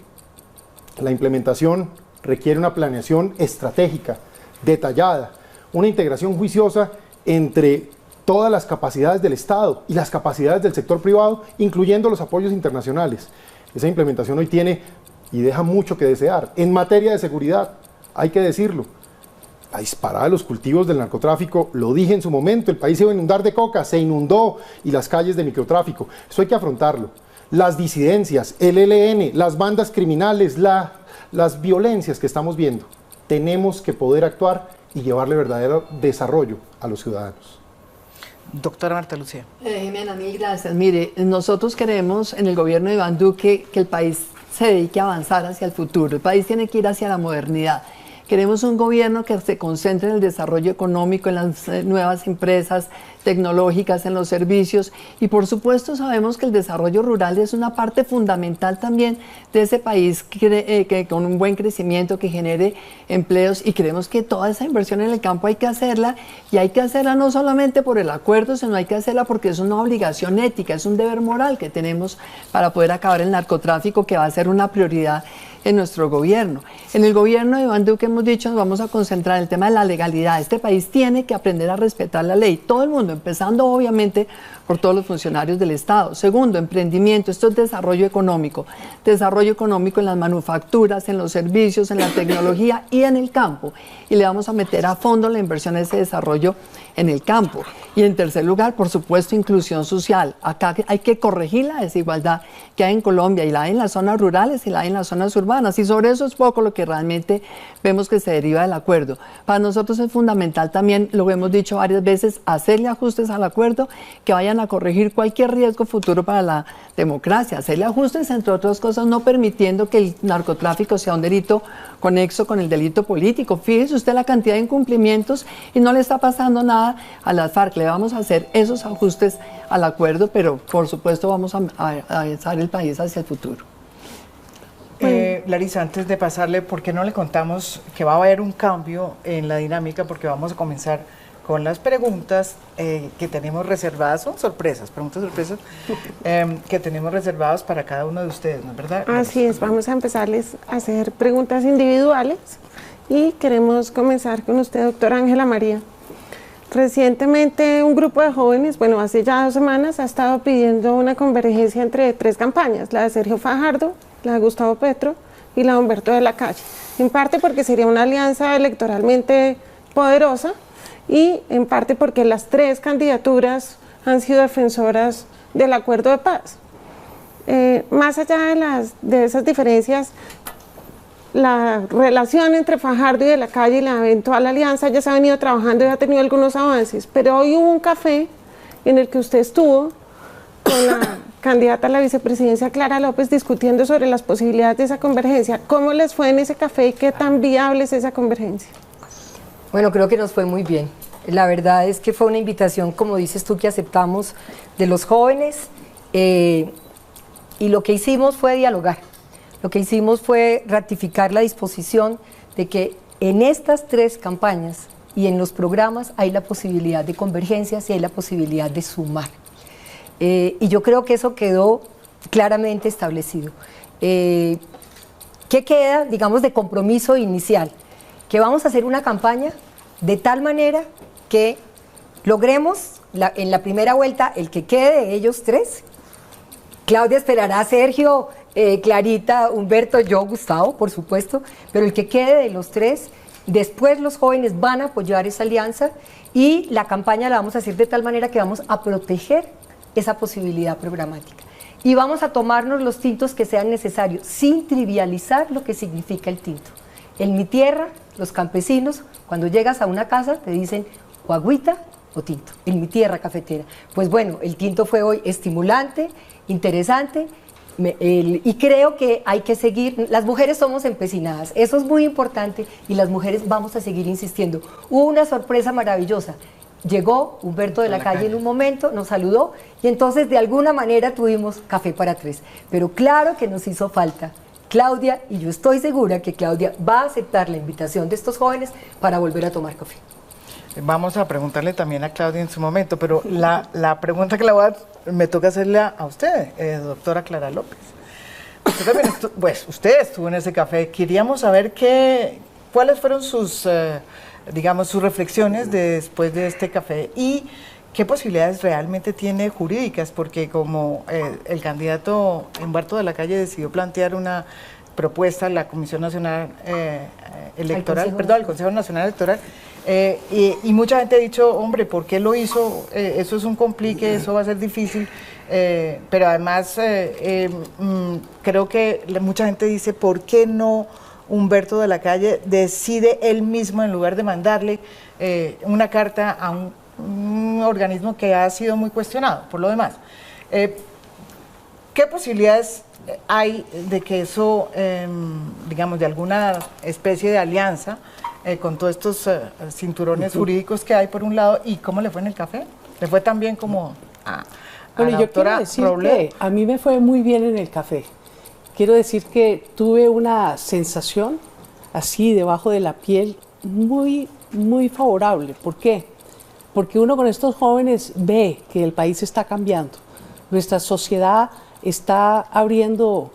Speaker 4: la implementación requiere una planeación estratégica, detallada, una integración juiciosa entre todas las capacidades del Estado y las capacidades del sector privado, incluyendo los apoyos internacionales. Esa implementación hoy tiene y deja mucho que desear. En materia de seguridad, hay que decirlo, la disparada de los cultivos del narcotráfico, lo dije en su momento, el país se iba a inundar de coca, se inundó, y las calles de microtráfico. Eso hay que afrontarlo. Las disidencias, el ELN, las bandas criminales, las violencias que estamos viendo, tenemos que poder actuar y llevarle verdadero desarrollo a los ciudadanos.
Speaker 1: Doctora Marta Lucía.
Speaker 5: Jimena, mil gracias. Mire, nosotros queremos en el gobierno de Iván Duque que el país se dedique a avanzar hacia el futuro. El país tiene que ir hacia la modernidad. Queremos un gobierno que se concentre en el desarrollo económico, en las nuevas empresas, tecnológicas, en los servicios, y por supuesto sabemos que el desarrollo rural es una parte fundamental también de ese país que con un buen crecimiento, que genere empleos, y creemos que toda esa inversión en el campo hay que hacerla, y hay que hacerla no solamente por el acuerdo, sino hay que hacerla porque es una obligación ética, es un deber moral que tenemos para poder acabar el narcotráfico, que va a ser una prioridad en nuestro gobierno. En el gobierno de Iván Duque hemos dicho, nos vamos a concentrar en el tema de la legalidad. Este país tiene que aprender a respetar la ley, todo el mundo, empezando obviamente por todos los funcionarios del Estado. Segundo, emprendimiento, esto es desarrollo económico en las manufacturas, en los servicios, en la tecnología y en el campo. Y le vamos a meter a fondo la inversión en ese desarrollo en el campo. Y en tercer lugar, por supuesto, inclusión social. Acá hay que corregir la desigualdad que hay en Colombia, y la hay en las zonas rurales y la hay en las zonas urbanas. Y sobre eso es poco lo que realmente vemos que se deriva del acuerdo. Para nosotros es fundamental también, lo hemos dicho varias veces, hacerle ajustes al acuerdo que vayan a corregir cualquier riesgo futuro para la democracia. Hacerle ajustes, entre otras cosas, no permitiendo que el narcotráfico sea un delito conexo con el delito político. Fíjese usted la cantidad de incumplimientos y no le está pasando nada a las FARC. Le vamos a hacer esos ajustes al acuerdo, pero por supuesto vamos a avanzar el país hacia el futuro.
Speaker 1: Larisa, antes de pasarle, ¿por qué no le contamos que va a haber un cambio en la dinámica? Porque vamos a comenzar con las preguntas que tenemos reservadas, son sorpresas, preguntas sorpresas, que tenemos reservadas para cada uno de ustedes, ¿no es verdad?
Speaker 3: Así es, vamos a empezarles a hacer preguntas individuales y queremos comenzar con usted, doctora Ángela María. Recientemente un grupo de jóvenes, bueno, hace ya 2 semanas, ha estado pidiendo una convergencia entre 3 campañas, la de Sergio Fajardo, la de Gustavo Petro y la de Humberto de la Calle, en parte porque sería una alianza electoralmente poderosa y en parte porque las 3 candidaturas han sido defensoras del acuerdo de paz. Más allá de esas diferencias, la relación entre Fajardo y de la Calle y la eventual alianza ya se ha venido trabajando y ha tenido algunos avances, pero hoy hubo un café en el que usted estuvo con la candidata a la vicepresidencia Clara López discutiendo sobre las posibilidades de esa convergencia. ¿Cómo les fue en ese café y qué tan viable es esa convergencia?
Speaker 7: Bueno, creo que nos fue muy bien. La verdad es que fue una invitación, como dices tú, que aceptamos de los jóvenes, y lo que hicimos fue dialogar. Lo que hicimos fue ratificar la disposición de que en estas 3 campañas y en los programas hay la posibilidad de convergencias y hay la posibilidad de sumar. Y yo creo que eso quedó claramente establecido. ¿Qué queda, digamos, de compromiso inicial? Que vamos a hacer una campaña de tal manera que logremos en la primera vuelta el que quede de ellos 3. Claudia esperará a Sergio, Clarita, Humberto, yo, Gustavo, por supuesto, pero el que quede de los 3, después los jóvenes van a apoyar esa alianza y la campaña la vamos a hacer de tal manera que vamos a proteger esa posibilidad programática. Y vamos a tomarnos los tintos que sean necesarios, sin trivializar lo que significa el tinto. En mi tierra, los campesinos, cuando llegas a una casa, te dicen o agüita o tinto. En mi tierra cafetera. Pues bueno, el tinto fue hoy estimulante, interesante, y creo que hay que seguir. Las mujeres somos empecinadas, eso es muy importante, y las mujeres vamos a seguir insistiendo. Hubo una sorpresa maravillosa. Llegó Humberto de la Calle en un momento, nos saludó, y entonces de alguna manera tuvimos café para 3. Pero claro que nos hizo falta Claudia, y yo estoy segura que Claudia va a aceptar la invitación de estos jóvenes para volver a tomar café.
Speaker 1: Vamos a preguntarle también a Claudia en su momento, pero la pregunta que me toca hacerle a usted, doctora Clara López. Usted también usted estuvo en ese café. Queríamos saber cuáles fueron sus, sus reflexiones después de este café y qué posibilidades realmente tiene jurídicas, porque como el candidato Humberto de la Calle decidió plantear una propuesta a la Comisión Nacional Electoral, al Consejo Nacional Electoral, y mucha gente ha dicho, hombre, ¿por qué lo hizo? Eso es un complique, eso va a ser difícil, pero además creo que mucha gente dice, ¿por qué no Humberto de la Calle decide él mismo, en lugar de mandarle una carta a un organismo que ha sido muy cuestionado por lo demás? ¿Qué posibilidades hay de que eso, de alguna especie de alianza con todos estos cinturones jurídicos que hay por un lado? ¿Y cómo le fue en el café? ¿Le fue tan bien como a
Speaker 8: Bueno,
Speaker 1: la
Speaker 8: yo quiero
Speaker 1: doctora
Speaker 8: decir
Speaker 1: Robledo?
Speaker 8: que a mí me fue muy bien en el café. Quiero decir que tuve una sensación así debajo de la piel muy, muy favorable. ¿Por qué? Porque uno con estos jóvenes ve que el país está cambiando. Nuestra sociedad está abriendo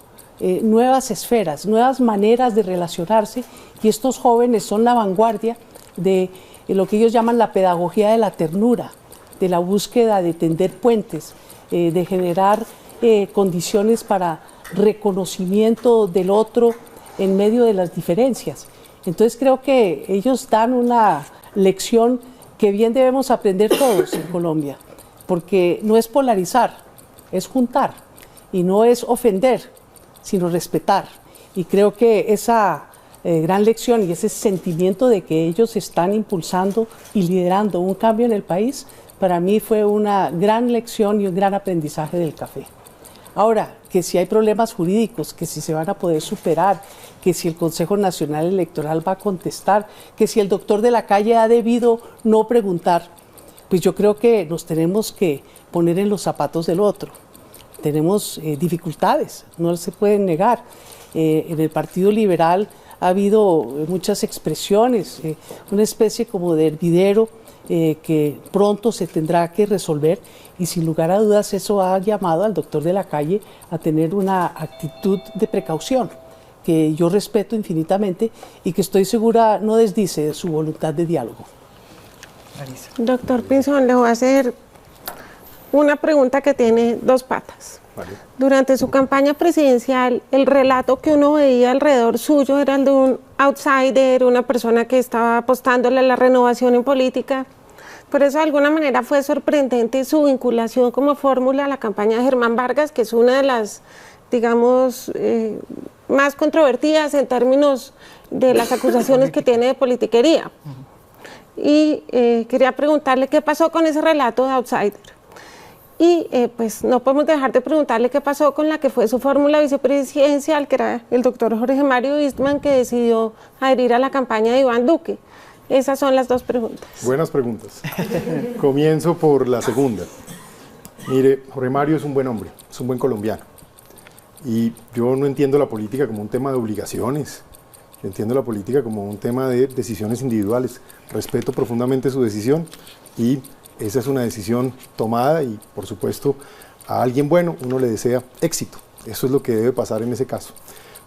Speaker 8: nuevas esferas, nuevas maneras de relacionarse, y estos jóvenes son la vanguardia de lo que ellos llaman la pedagogía de la ternura, de la búsqueda de tender puentes, de generar condiciones para reconocimiento del otro en medio de las diferencias. Entonces creo que ellos dan una lección que bien debemos aprender todos en Colombia, porque no es polarizar, es juntar, y no es ofender, sino respetar. Y creo que esa gran lección y ese sentimiento de que ellos están impulsando y liderando un cambio en el país, para mí fue una gran lección y un gran aprendizaje del café. Ahora, que si hay problemas jurídicos, que si se van a poder superar, que si el Consejo Nacional Electoral va a contestar, que si el doctor de la calle ha debido no preguntar, pues yo creo que nos tenemos que poner en los zapatos del otro. Tenemos dificultades, no se pueden negar. En el Partido Liberal ha habido muchas expresiones, una especie como de hervidero que pronto se tendrá que resolver, y sin lugar a dudas eso ha llamado al doctor de la calle a tener una actitud de precaución que yo respeto infinitamente y que estoy segura no desdice de su voluntad de diálogo.
Speaker 1: Larisa.
Speaker 3: Doctor Pinzón, le voy a hacer una pregunta que tiene dos patas.
Speaker 4: Vale.
Speaker 3: Durante su campaña presidencial, el relato que uno veía alrededor suyo era el de un outsider, una persona que estaba apostándole a la renovación en política. Por eso, de alguna manera, fue sorprendente su vinculación como fórmula a la campaña de Germán Vargas, que es una de las, digamos, más controvertidas en términos de las acusaciones que tiene de politiquería. Y quería preguntarle qué pasó con ese relato de outsider. Y pues no podemos dejar de preguntarle qué pasó con la que fue su fórmula vicepresidencial, que era el doctor Jorge Mario Eastman, que decidió adherir a la campaña de Iván Duque. Esas son las dos preguntas.
Speaker 4: Buenas preguntas. Comienzo por la segunda. Mire, Jorge Mario es un buen hombre, es un buen colombiano. Y yo no entiendo la política como un tema de obligaciones. Yo entiendo la política como un tema de decisiones individuales. Respeto profundamente su decisión y esa es una decisión tomada y, por supuesto, a alguien bueno uno le desea éxito. Eso es lo que debe pasar en ese caso.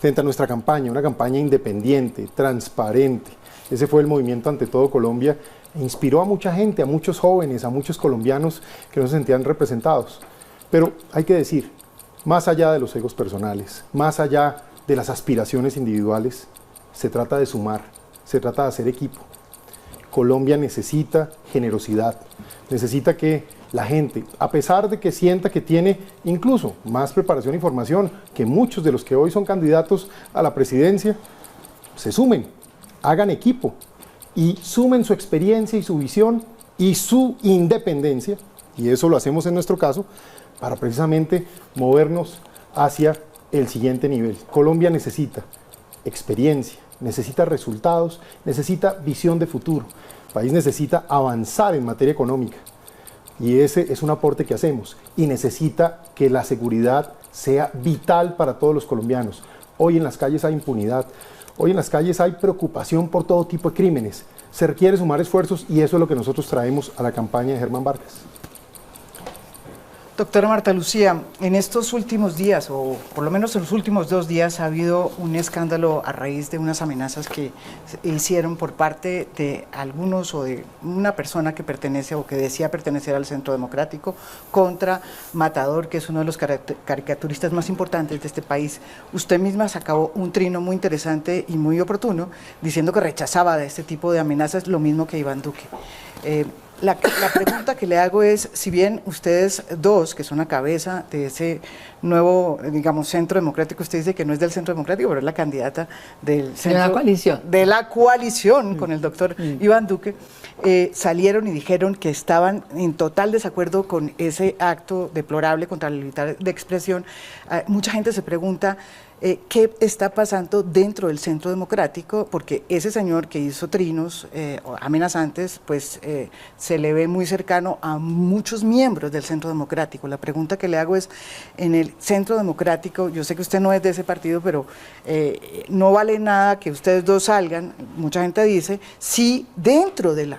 Speaker 4: Frente a nuestra campaña, una campaña independiente, transparente. Ese fue el movimiento Ante Todo Colombia. Inspiró a mucha gente, a muchos jóvenes, a muchos colombianos que no se sentían representados. Pero hay que decir, más allá de los egos personales, más allá de las aspiraciones individuales, se trata de sumar, se trata de hacer equipo. Colombia necesita generosidad, necesita que la gente, a pesar de que sienta que tiene incluso más preparación y formación que muchos de los que hoy son candidatos a la presidencia, se sumen, hagan equipo y sumen su experiencia y su visión y su independencia, y eso lo hacemos en nuestro caso, para precisamente movernos hacia el siguiente nivel. Colombia necesita experiencia, necesita resultados, necesita visión de futuro. El país necesita avanzar en materia económica y ese es un aporte que hacemos y necesita que la seguridad sea vital para todos los colombianos. Hoy en las calles hay impunidad, hoy en las calles hay preocupación por todo tipo de crímenes. Se requiere sumar esfuerzos y eso es lo que nosotros traemos a la campaña de Germán Vargas.
Speaker 1: Doctora Marta Lucía, en estos últimos días, o por lo menos en los últimos 2 días, ha habido un escándalo a raíz de unas amenazas que hicieron por parte de algunos o de una persona que pertenece o que decía pertenecer al Centro Democrático contra Matador, que es uno de los caricaturistas más importantes de este país. Usted misma sacó un trino muy interesante y muy oportuno diciendo que rechazaba de este tipo de amenazas, lo mismo que Iván Duque. La pregunta que le hago es, si bien ustedes dos, que son la cabeza de ese nuevo, digamos, Centro Democrático, usted dice que no es del Centro Democrático, pero es la candidata del centro,
Speaker 5: de la coalición.
Speaker 1: De la coalición con el doctor Iván Duque, salieron y dijeron que estaban en total desacuerdo con ese acto deplorable contra la libertad de expresión. Mucha gente se pregunta, ¿qué está pasando dentro del Centro Democrático? Porque ese señor que hizo trinos amenazantes, pues se le ve muy cercano a muchos miembros del Centro Democrático. La pregunta que le hago es, en el Centro Democrático, yo sé que usted no es de ese partido, pero no vale nada que ustedes dos salgan, mucha gente dice, si dentro del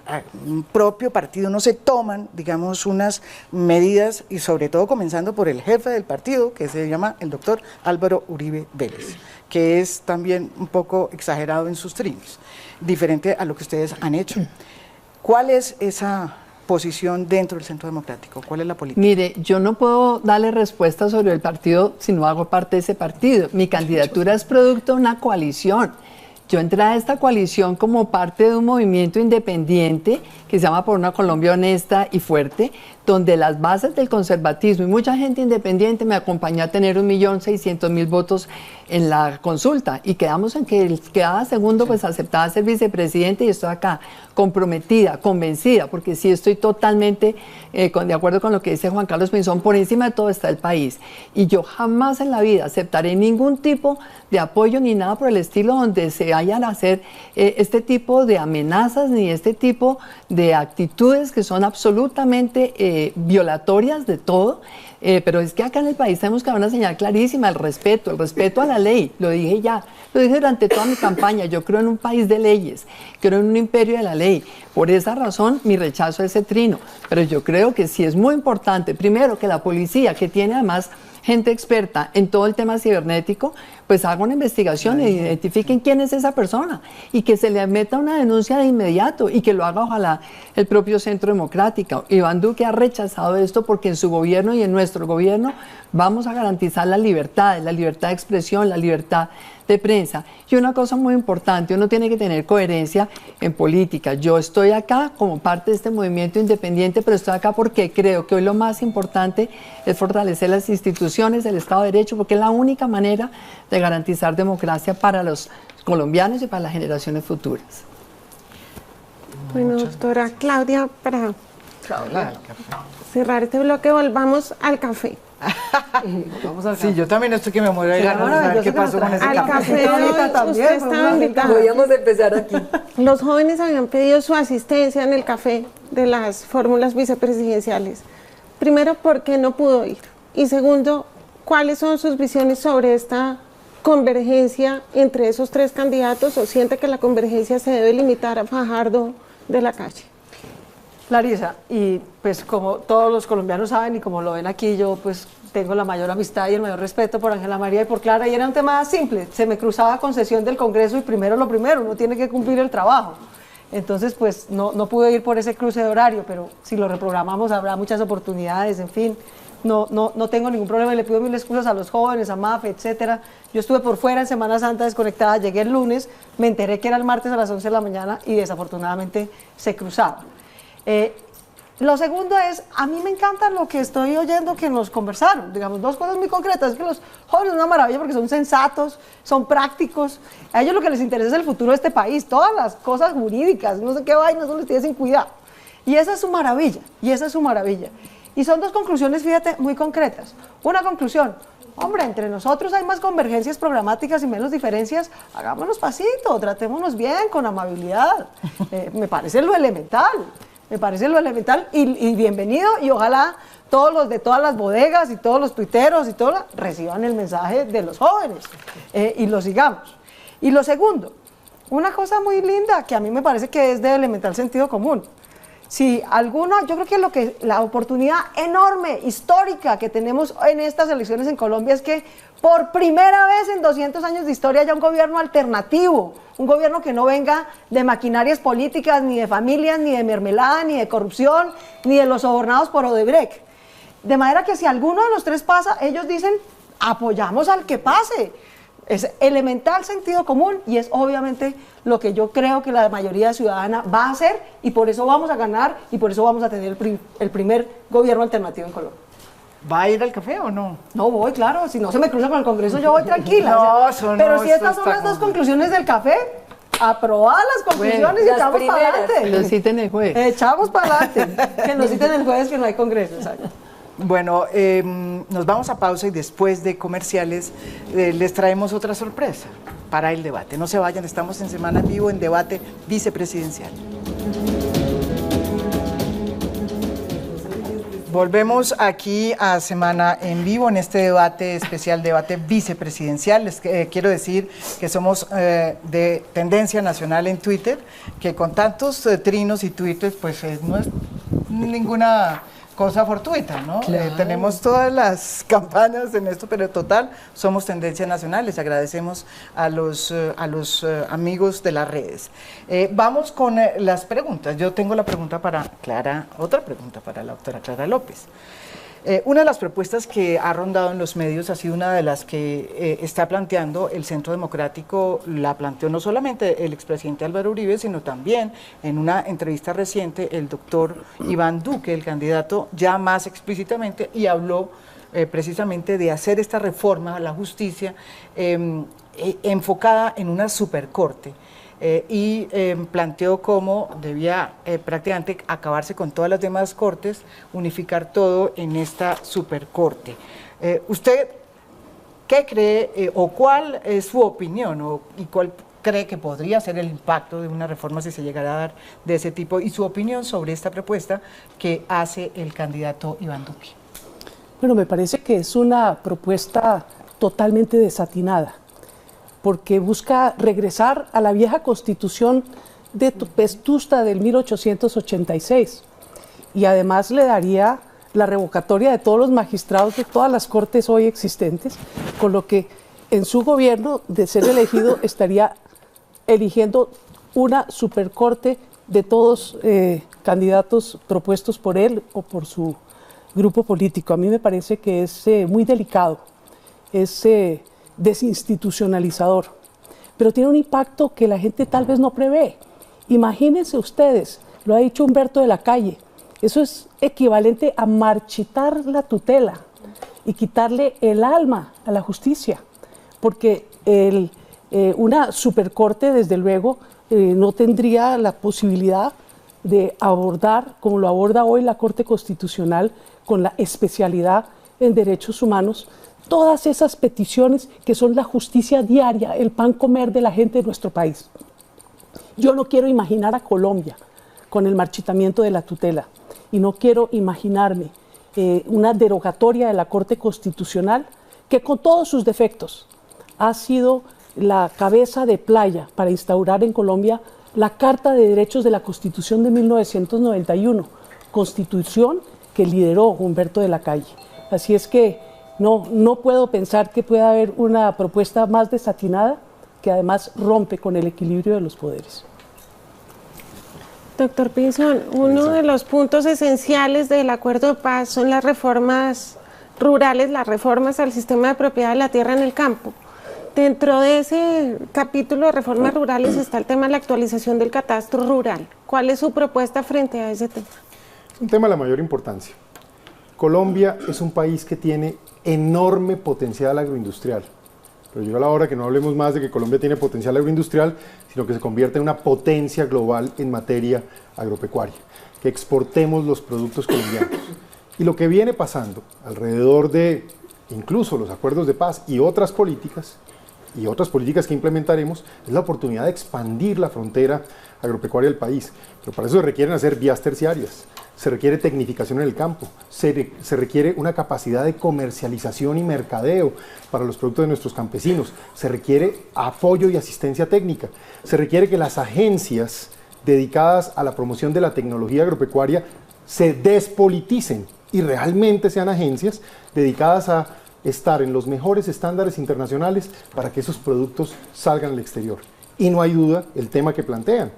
Speaker 1: propio partido no se toman, digamos, unas medidas, y sobre todo comenzando por el jefe del partido, que se llama el doctor Álvaro Uribe Vélez, que es también un poco exagerado en sus trinos, diferente a lo que ustedes han hecho. ¿Cuál es esa posición dentro del Centro Democrático? ¿Cuál es la política?
Speaker 5: Mire, yo no puedo darle respuesta sobre el partido si no hago parte de ese partido. Mi candidatura es producto de una coalición. Yo entré a esta coalición como parte de un movimiento independiente que se llama Por una Colombia Honesta y Fuerte, donde las bases del conservatismo y mucha gente independiente me acompañó a tener 1.600.000 votos en la consulta, y quedamos en que cada segundo pues aceptaba ser vicepresidente, y estoy acá comprometida, convencida, porque sí estoy totalmente de acuerdo con lo que dice Juan Carlos Pinzón, por encima de todo está el país, y yo jamás en la vida aceptaré ningún tipo de apoyo ni nada por el estilo donde se vayan a hacer este tipo de amenazas ni este tipo de actitudes que son absolutamente violatorias de todo. Pero es que acá en el país tenemos que dar una señal clarísima, el respeto a la ley, lo dije ya, lo dije durante toda mi campaña, yo creo en un país de leyes, creo en un imperio de la ley, por esa razón mi rechazo a ese trino, pero yo creo que sí es muy importante, primero que la policía, que tiene además gente experta en todo el tema cibernético, pues haga una investigación e identifiquen quién es esa persona y que se le meta una denuncia de inmediato y que lo haga ojalá el propio Centro Democrático. Iván Duque ha rechazado esto porque en su gobierno y en nuestro gobierno vamos a garantizar la libertad de expresión, la libertad de prensa. Y una cosa muy importante, uno tiene que tener coherencia en política. Yo estoy acá como parte de este movimiento independiente, pero estoy acá porque creo que hoy lo más importante es fortalecer las instituciones del Estado de Derecho, porque es la única manera de garantizar democracia para los colombianos y para las generaciones futuras.
Speaker 3: Bueno, doctora Claudia, para cerrar este bloque, volvamos al café.
Speaker 6: Vamos al
Speaker 1: Sí, yo también estoy que me muero de ganas de saber qué pasó con ese
Speaker 3: Al
Speaker 1: café.
Speaker 3: café, usted estaba invitada.
Speaker 7: Podríamos empezar aquí.
Speaker 3: Los jóvenes habían pedido su asistencia en el café de las fórmulas vicepresidenciales. Primero, ¿por qué no pudo ir? Y segundo, ¿cuáles son sus visiones sobre esta convergencia entre esos tres candidatos, o siente que la convergencia se debe limitar a Fajardo de la Calle?
Speaker 6: Larisa, y pues como todos los colombianos saben y como lo ven aquí, yo pues tengo la mayor amistad y el mayor respeto por Ángela María y por Clara, y era un tema simple, se me cruzaba con sesión del Congreso y primero lo primero, uno tiene que cumplir el trabajo. Entonces pues no pude ir por ese cruce de horario, pero si lo reprogramamos habrá muchas oportunidades, en fin, no tengo ningún problema, le pido mil excusas a los jóvenes, a MAFE, etcétera. Yo estuve por fuera en Semana Santa desconectada, llegué el lunes, me enteré que era el martes a las 11 de la mañana y desafortunadamente se cruzaba. Lo segundo es, a mí me encanta lo que estoy oyendo que nos conversaron, digamos, dos cosas muy concretas, es que los jóvenes son una maravilla porque son sensatos, son prácticos, a ellos lo que les interesa es el futuro de este país, todas las cosas jurídicas, no sé qué vainas, eso les tiene sin cuidado, y esa es su maravilla, y son dos conclusiones, fíjate, muy concretas. Una conclusión, hombre, entre nosotros hay más convergencias programáticas y menos diferencias, hagámonos pasito, tratémonos bien, con amabilidad, me parece lo elemental. Y bienvenido, y ojalá todos los de todas las bodegas y todos los tuiteros y todo reciban el mensaje de los jóvenes y lo sigamos. Y lo segundo, una cosa muy linda que a mí me parece que es de elemental sentido común. Si alguno, yo creo que la oportunidad enorme, histórica que tenemos en estas elecciones en Colombia es que por primera vez en 200 años de historia haya un gobierno alternativo, un gobierno que no venga de maquinarias políticas, ni de familias, ni de mermelada, ni de corrupción, ni de los sobornados por Odebrecht. De manera que si alguno de los tres pasa, ellos dicen, apoyamos al que pase. Es elemental sentido común y es obviamente lo que yo creo que la mayoría ciudadana va a hacer, y por eso vamos a ganar y por eso vamos a tener el primer gobierno alternativo en Colombia.
Speaker 1: ¿Va a ir al café o no?
Speaker 6: No voy, claro, si no se me cruza con el Congreso yo voy tranquila.
Speaker 1: No, eso no,
Speaker 6: pero si
Speaker 1: eso
Speaker 6: estas son
Speaker 1: está
Speaker 6: las dos conclusiones del café, aprobar las conclusiones y echamos para adelante.
Speaker 5: Que lo citen el jueves.
Speaker 6: Echamos para adelante. Que nos citen el jueves, que no hay Congreso. Exacto.
Speaker 1: Bueno, nos vamos a pausa y después de comerciales les traemos otra sorpresa para el debate. No se vayan, estamos en Semana en Vivo en debate vicepresidencial. Volvemos aquí a Semana en Vivo en este debate especial, debate vicepresidencial. Les quiero decir que somos de tendencia nacional en Twitter, que con tantos trinos y tweets, pues no es ninguna cosa fortuita, ¿no?
Speaker 7: Claro.
Speaker 1: Tenemos todas las campañas en esto, pero total, somos tendencia nacional. Les agradecemos a los amigos de las redes. Vamos con las preguntas. Yo tengo la pregunta para Clara, otra pregunta para la doctora Clara López. Una de las propuestas que ha rondado en los medios ha sido una de las que está planteando el Centro Democrático. La planteó no solamente el expresidente Álvaro Uribe, sino también en una entrevista reciente el doctor Iván Duque, el candidato, ya más explícitamente, y habló precisamente de hacer esta reforma a la justicia enfocada en una supercorte. Y planteó cómo debía prácticamente acabarse con todas las demás cortes, unificar todo en esta supercorte. ¿Usted qué cree o cuál es su opinión y cuál cree que podría ser el impacto de una reforma si se llegara a dar de ese tipo, y su opinión sobre esta propuesta que hace el candidato Iván Duque?
Speaker 8: Bueno, me parece que es una propuesta totalmente desatinada, porque busca regresar a la vieja constitución de Vetusta del 1886, y además le daría la revocatoria de todos los magistrados de todas las cortes hoy existentes, con lo que en su gobierno, de ser elegido, estaría eligiendo una supercorte de todos candidatos propuestos por él o por su grupo político. A mí me parece que es muy delicado, es desinstitucionalizador, pero tiene un impacto que la gente tal vez no prevé. Imagínense ustedes, lo ha dicho Humberto de la Calle, eso es equivalente a marchitar la tutela y quitarle el alma a la justicia, porque una supercorte, desde luego, no tendría la posibilidad de abordar, como lo aborda hoy la Corte Constitucional, con la especialidad en derechos humanos, todas esas peticiones que son la justicia diaria, el pan comer de la gente de nuestro país. Yo no quiero imaginar a Colombia con el marchitamiento de la tutela, y no quiero imaginarme una derogatoria de la Corte Constitucional que, con todos sus defectos, ha sido la cabeza de playa para instaurar en Colombia la Carta de Derechos de la Constitución de 1991, constitución que lideró Humberto de la Calle. Así es que no puedo pensar que pueda haber una propuesta más desatinada, que además rompe con el equilibrio de los poderes.
Speaker 3: Doctor Pinzón, uno de los puntos esenciales del acuerdo de paz son las reformas rurales, las reformas al sistema de propiedad de la tierra en el campo. Dentro de ese capítulo de reformas rurales está el tema de la actualización del catastro rural. ¿Cuál es su propuesta frente a ese tema?
Speaker 4: Es un tema de la mayor importancia. Colombia es un país que tiene enorme potencial agroindustrial, pero llega la hora que no hablemos más de que Colombia tiene potencial agroindustrial, sino que se convierta en una potencia global en materia agropecuaria, que exportemos los productos colombianos. Y lo que viene pasando alrededor de incluso los acuerdos de paz y otras políticas que implementaremos, es la oportunidad de expandir la frontera agropecuaria del país. Pero para eso se requieren hacer vías terciarias, se requiere tecnificación en el campo, se requiere una capacidad de comercialización y mercadeo para los productos de nuestros campesinos, se requiere apoyo y asistencia técnica, se requiere que las agencias dedicadas a la promoción de la tecnología agropecuaria se despoliticen y realmente sean agencias dedicadas a estar en los mejores estándares internacionales para que esos productos salgan al exterior. Y no hay duda, el tema que plantean,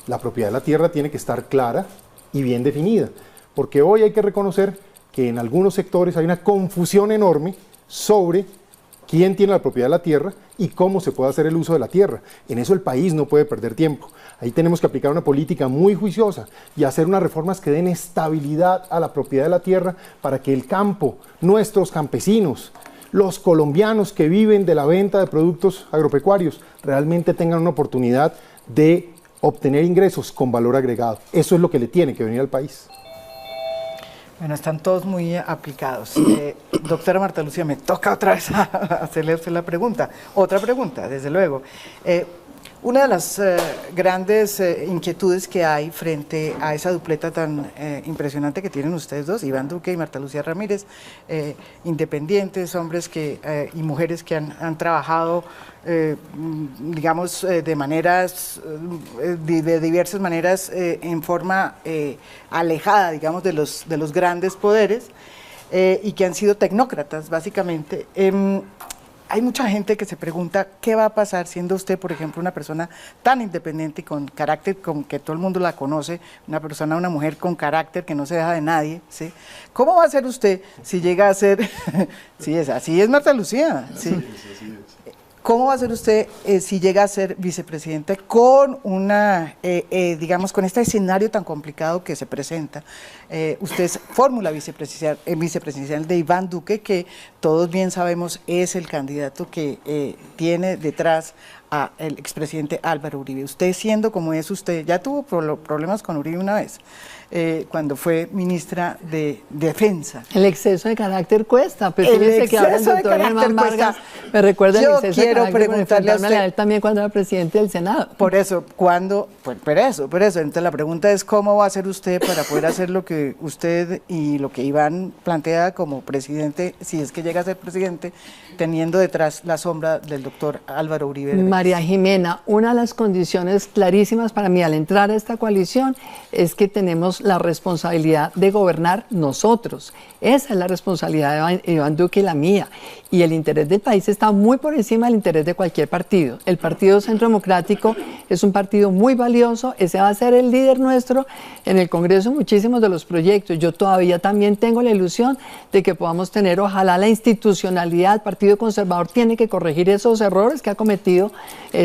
Speaker 4: la propiedad de la tierra tiene que estar clara y bien definida, porque hoy hay que reconocer que en algunos sectores hay una confusión enorme sobre quién tiene la propiedad de la tierra y cómo se puede hacer el uso de la tierra. En eso el país no puede perder tiempo. Ahí tenemos que aplicar una política muy juiciosa y hacer unas reformas que den estabilidad a la propiedad de la tierra para que el campo, nuestros campesinos, los colombianos que viven de la venta de productos agropecuarios, realmente tengan una oportunidad de obtener ingresos con valor agregado. Eso es lo que le tiene que venir al país.
Speaker 1: Bueno, están todos muy aplicados. Doctora Marta Lucía, me toca otra vez hacerle a usted la pregunta. Otra pregunta, desde luego. Una de las grandes inquietudes que hay frente a esa dupleta tan impresionante que tienen ustedes dos, Iván Duque y Marta Lucía Ramírez, independientes, hombres y mujeres que han trabajado, digamos, de diversas maneras, en forma alejada, digamos, de los grandes poderes, y que han sido tecnócratas, básicamente. Hay mucha gente que se pregunta qué va a pasar siendo usted, por ejemplo, una persona tan independiente y con carácter, con que todo el mundo la conoce, una mujer con carácter que no se deja de nadie, ¿sí? ¿Cómo va a ser usted si llega a ser, así es Marta Lucía, ¿sí? ¿Cómo va a ser usted si llega a ser vicepresidente con digamos, con este escenario tan complicado que se presenta? Usted es fórmula vicepresidencial de Iván Duque, que todos bien sabemos es el candidato que tiene detrás al expresidente Álvaro Uribe. Usted, siendo como es usted, ya tuvo problemas con Uribe una vez, cuando fue ministra de Defensa.
Speaker 5: El exceso de carácter cuesta, pues fíjese que ahora el doctor Germán Vargas me recuerda el exceso de carácter.
Speaker 1: Preguntarle
Speaker 5: a él también cuando era presidente del Senado.
Speaker 1: Por eso, entonces la pregunta es cómo va a hacer usted para poder hacer lo que usted y lo que Iván plantea como presidente, si es que llega a ser presidente, teniendo detrás la sombra del doctor Álvaro Uribe.
Speaker 5: María Jimena, una de las condiciones clarísimas para mí al entrar a esta coalición es que tenemos la responsabilidad de gobernar nosotros. Esa es la responsabilidad de Iván Duque y la mía. Y el interés del país está muy por encima del interés de cualquier partido. El Partido Centro Democrático es un partido muy valioso, ese va a ser el líder nuestro en el Congreso en muchísimos de los proyectos. Yo todavía también tengo la ilusión de que podamos tener, ojalá, la institucionalidad. El Partido Conservador tiene que corregir esos errores que ha cometido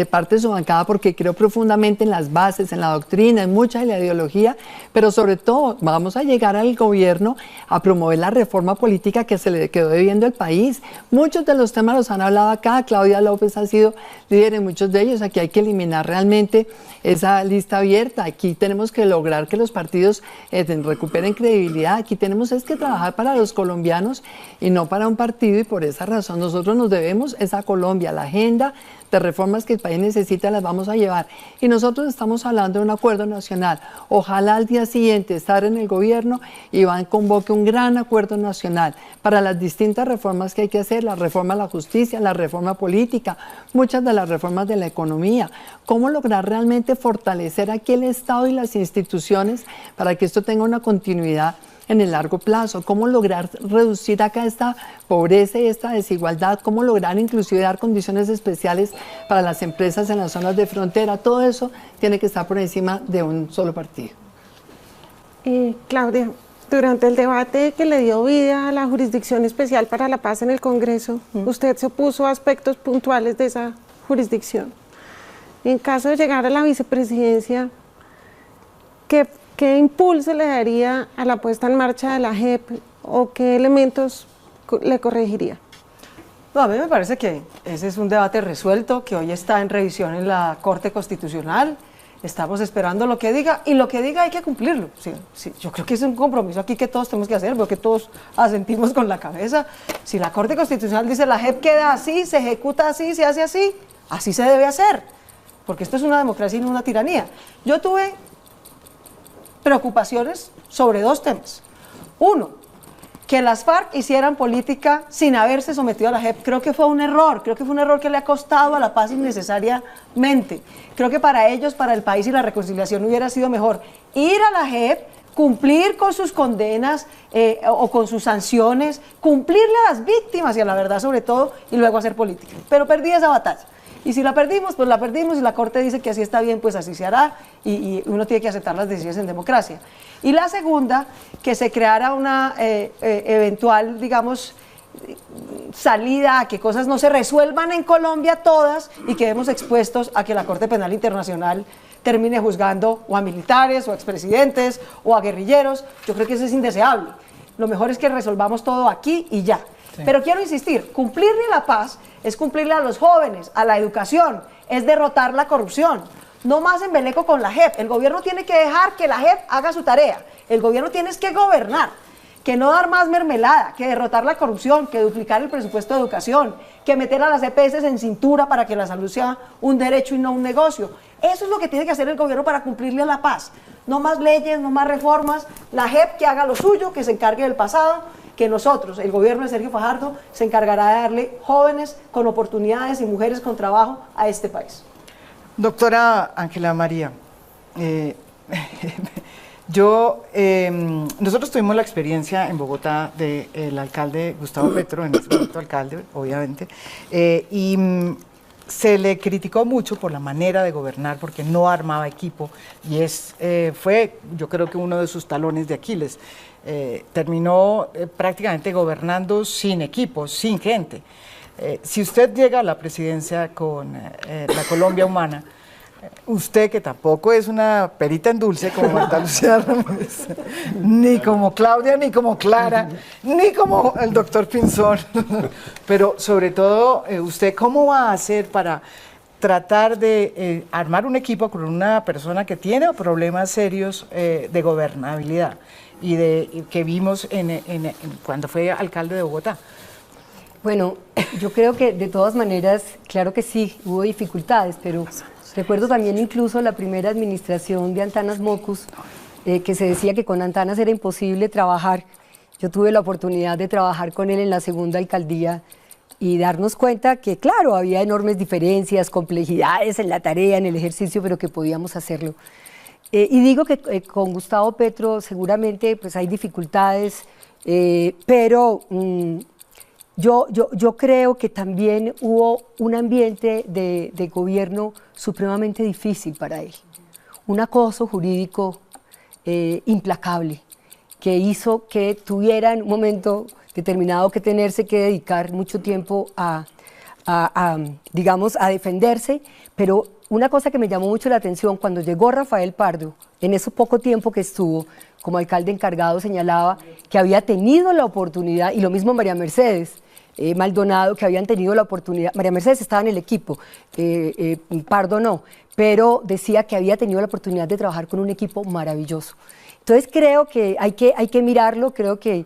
Speaker 5: parte de su bancada, porque creo profundamente en las bases, en la doctrina, en mucha de la ideología, pero sobre todo vamos a llegar al gobierno a promover la reforma política que se le quedó debiendo al país. Muchos de los temas los han hablado acá, Claudia López ha sido líder en muchos de ellos. Aquí hay que eliminar realmente esa lista abierta. Aquí tenemos que lograr que los partidos recuperen credibilidad. Aquí tenemos que trabajar para los colombianos y no para un partido, y por esa razón nosotros nos debemos esa Colombia, la agenda de reformas que el país necesita las vamos a llevar. Y nosotros estamos hablando de un acuerdo nacional. Ojalá al día siguiente estar en el gobierno, Iván convoque un gran acuerdo nacional para las distintas reformas que hay que hacer, la reforma a la justicia, la reforma política, muchas de las reformas de la economía. Cómo lograr realmente fortalecer aquí el Estado y las instituciones para que esto tenga una continuidad en el largo plazo, cómo lograr reducir acá esta pobreza y esta desigualdad, cómo lograr inclusive dar condiciones especiales para las empresas en las zonas de frontera. Todo eso tiene que estar por encima de un solo partido.
Speaker 3: Claudia, durante el debate que le dio vida a la Jurisdicción Especial para la Paz en el Congreso, usted se opuso a aspectos puntuales de esa jurisdicción. En caso de llegar a la vicepresidencia, ¿qué impulso le daría a la puesta en marcha de la JEP o qué elementos le corregiría?
Speaker 6: No, a mí me parece que ese es un debate resuelto, que hoy está en revisión en la Corte Constitucional. Estamos esperando lo que diga, y lo que diga hay que cumplirlo. Sí, yo creo que es un compromiso aquí que todos tenemos que hacer, porque todos asentimos con la cabeza. Si la Corte Constitucional dice la JEP queda así, se ejecuta así, se hace así, así se debe hacer, porque esto es una democracia y no una tiranía. Yo tuve preocupaciones sobre dos temas. Uno, que las FARC hicieran política sin haberse sometido a la JEP. Creo que fue un error que le ha costado a la paz innecesariamente. Creo que para ellos, para el país y la reconciliación hubiera sido mejor ir a la JEP, cumplir con sus condenas o con sus sanciones, cumplirle a las víctimas y a la verdad sobre todo, y luego hacer política. Pero perdí esa batalla. Y si la perdimos, pues la perdimos, y la Corte dice que así está bien, pues así se hará, y uno tiene que aceptar las decisiones en democracia. Y la segunda, que se creara una eventual, digamos, salida a que cosas no se resuelvan en Colombia todas y quedemos expuestos a que la Corte Penal Internacional termine juzgando o a militares, o a expresidentes, o a guerrilleros. Yo creo que eso es indeseable. Lo mejor es que resolvamos todo aquí y ya. Sí. Pero quiero insistir, cumplirle la paz es cumplirle a los jóvenes, a la educación, es derrotar la corrupción. No más embeleco con la JEP. El gobierno tiene que dejar que la JEP haga su tarea. El gobierno tiene que gobernar. que no dar más mermelada, que derrotar la corrupción, que duplicar el presupuesto de educación, que meter a las EPS en cintura para que la salud sea un derecho y no un negocio. Eso es lo que tiene que hacer el gobierno para cumplirle a la paz. No más leyes, no más reformas, la JEP que haga lo suyo, que se encargue del pasado, que nosotros, el gobierno de Sergio Fajardo, se encargará de darle jóvenes con oportunidades y mujeres con trabajo a este país.
Speaker 1: Doctora Ángela María, nosotros tuvimos la experiencia en Bogotá del alcalde Gustavo Petro, en ese momento alcalde, obviamente, y se le criticó mucho por la manera de gobernar, porque no armaba equipo, y fue, yo creo que uno de sus talones de Aquiles. Terminó prácticamente gobernando sin equipo, sin gente. Si usted llega a la presidencia con la Colombia Humana, usted, que tampoco es una perita en dulce como Marta Lucía Ramírez, ni como Claudia, ni como Clara, ni como el doctor Pinzón, pero sobre todo, ¿usted cómo va a hacer para tratar de armar un equipo con una persona que tiene problemas serios de gobernabilidad y que vimos cuando fue alcalde de Bogotá?
Speaker 7: Bueno, yo creo que de todas maneras, claro que sí, hubo dificultades, pero recuerdo también incluso la primera administración de Antanas Mockus, que se decía que con Antanas era imposible trabajar. Yo tuve la oportunidad de trabajar con él en la segunda alcaldía y darnos cuenta que, claro, había enormes diferencias, complejidades en la tarea, en el ejercicio, pero que podíamos hacerlo. Y digo que con Gustavo Petro seguramente pues, hay dificultades, pero yo creo que también hubo un ambiente de gobierno supremamente difícil para él. Un acoso jurídico implacable que hizo que tuviera en un momento determinado que tenerse que dedicar mucho tiempo digamos, a defenderse, pero una cosa que me llamó mucho la atención cuando llegó Rafael Pardo, en ese poco tiempo que estuvo como alcalde encargado, señalaba que había tenido la oportunidad, y lo mismo María Mercedes Maldonado, que habían tenido la oportunidad. María Mercedes estaba en el equipo, Pardo no, pero decía que había tenido la oportunidad de trabajar con un equipo maravilloso. Entonces creo que hay que mirarlo, creo que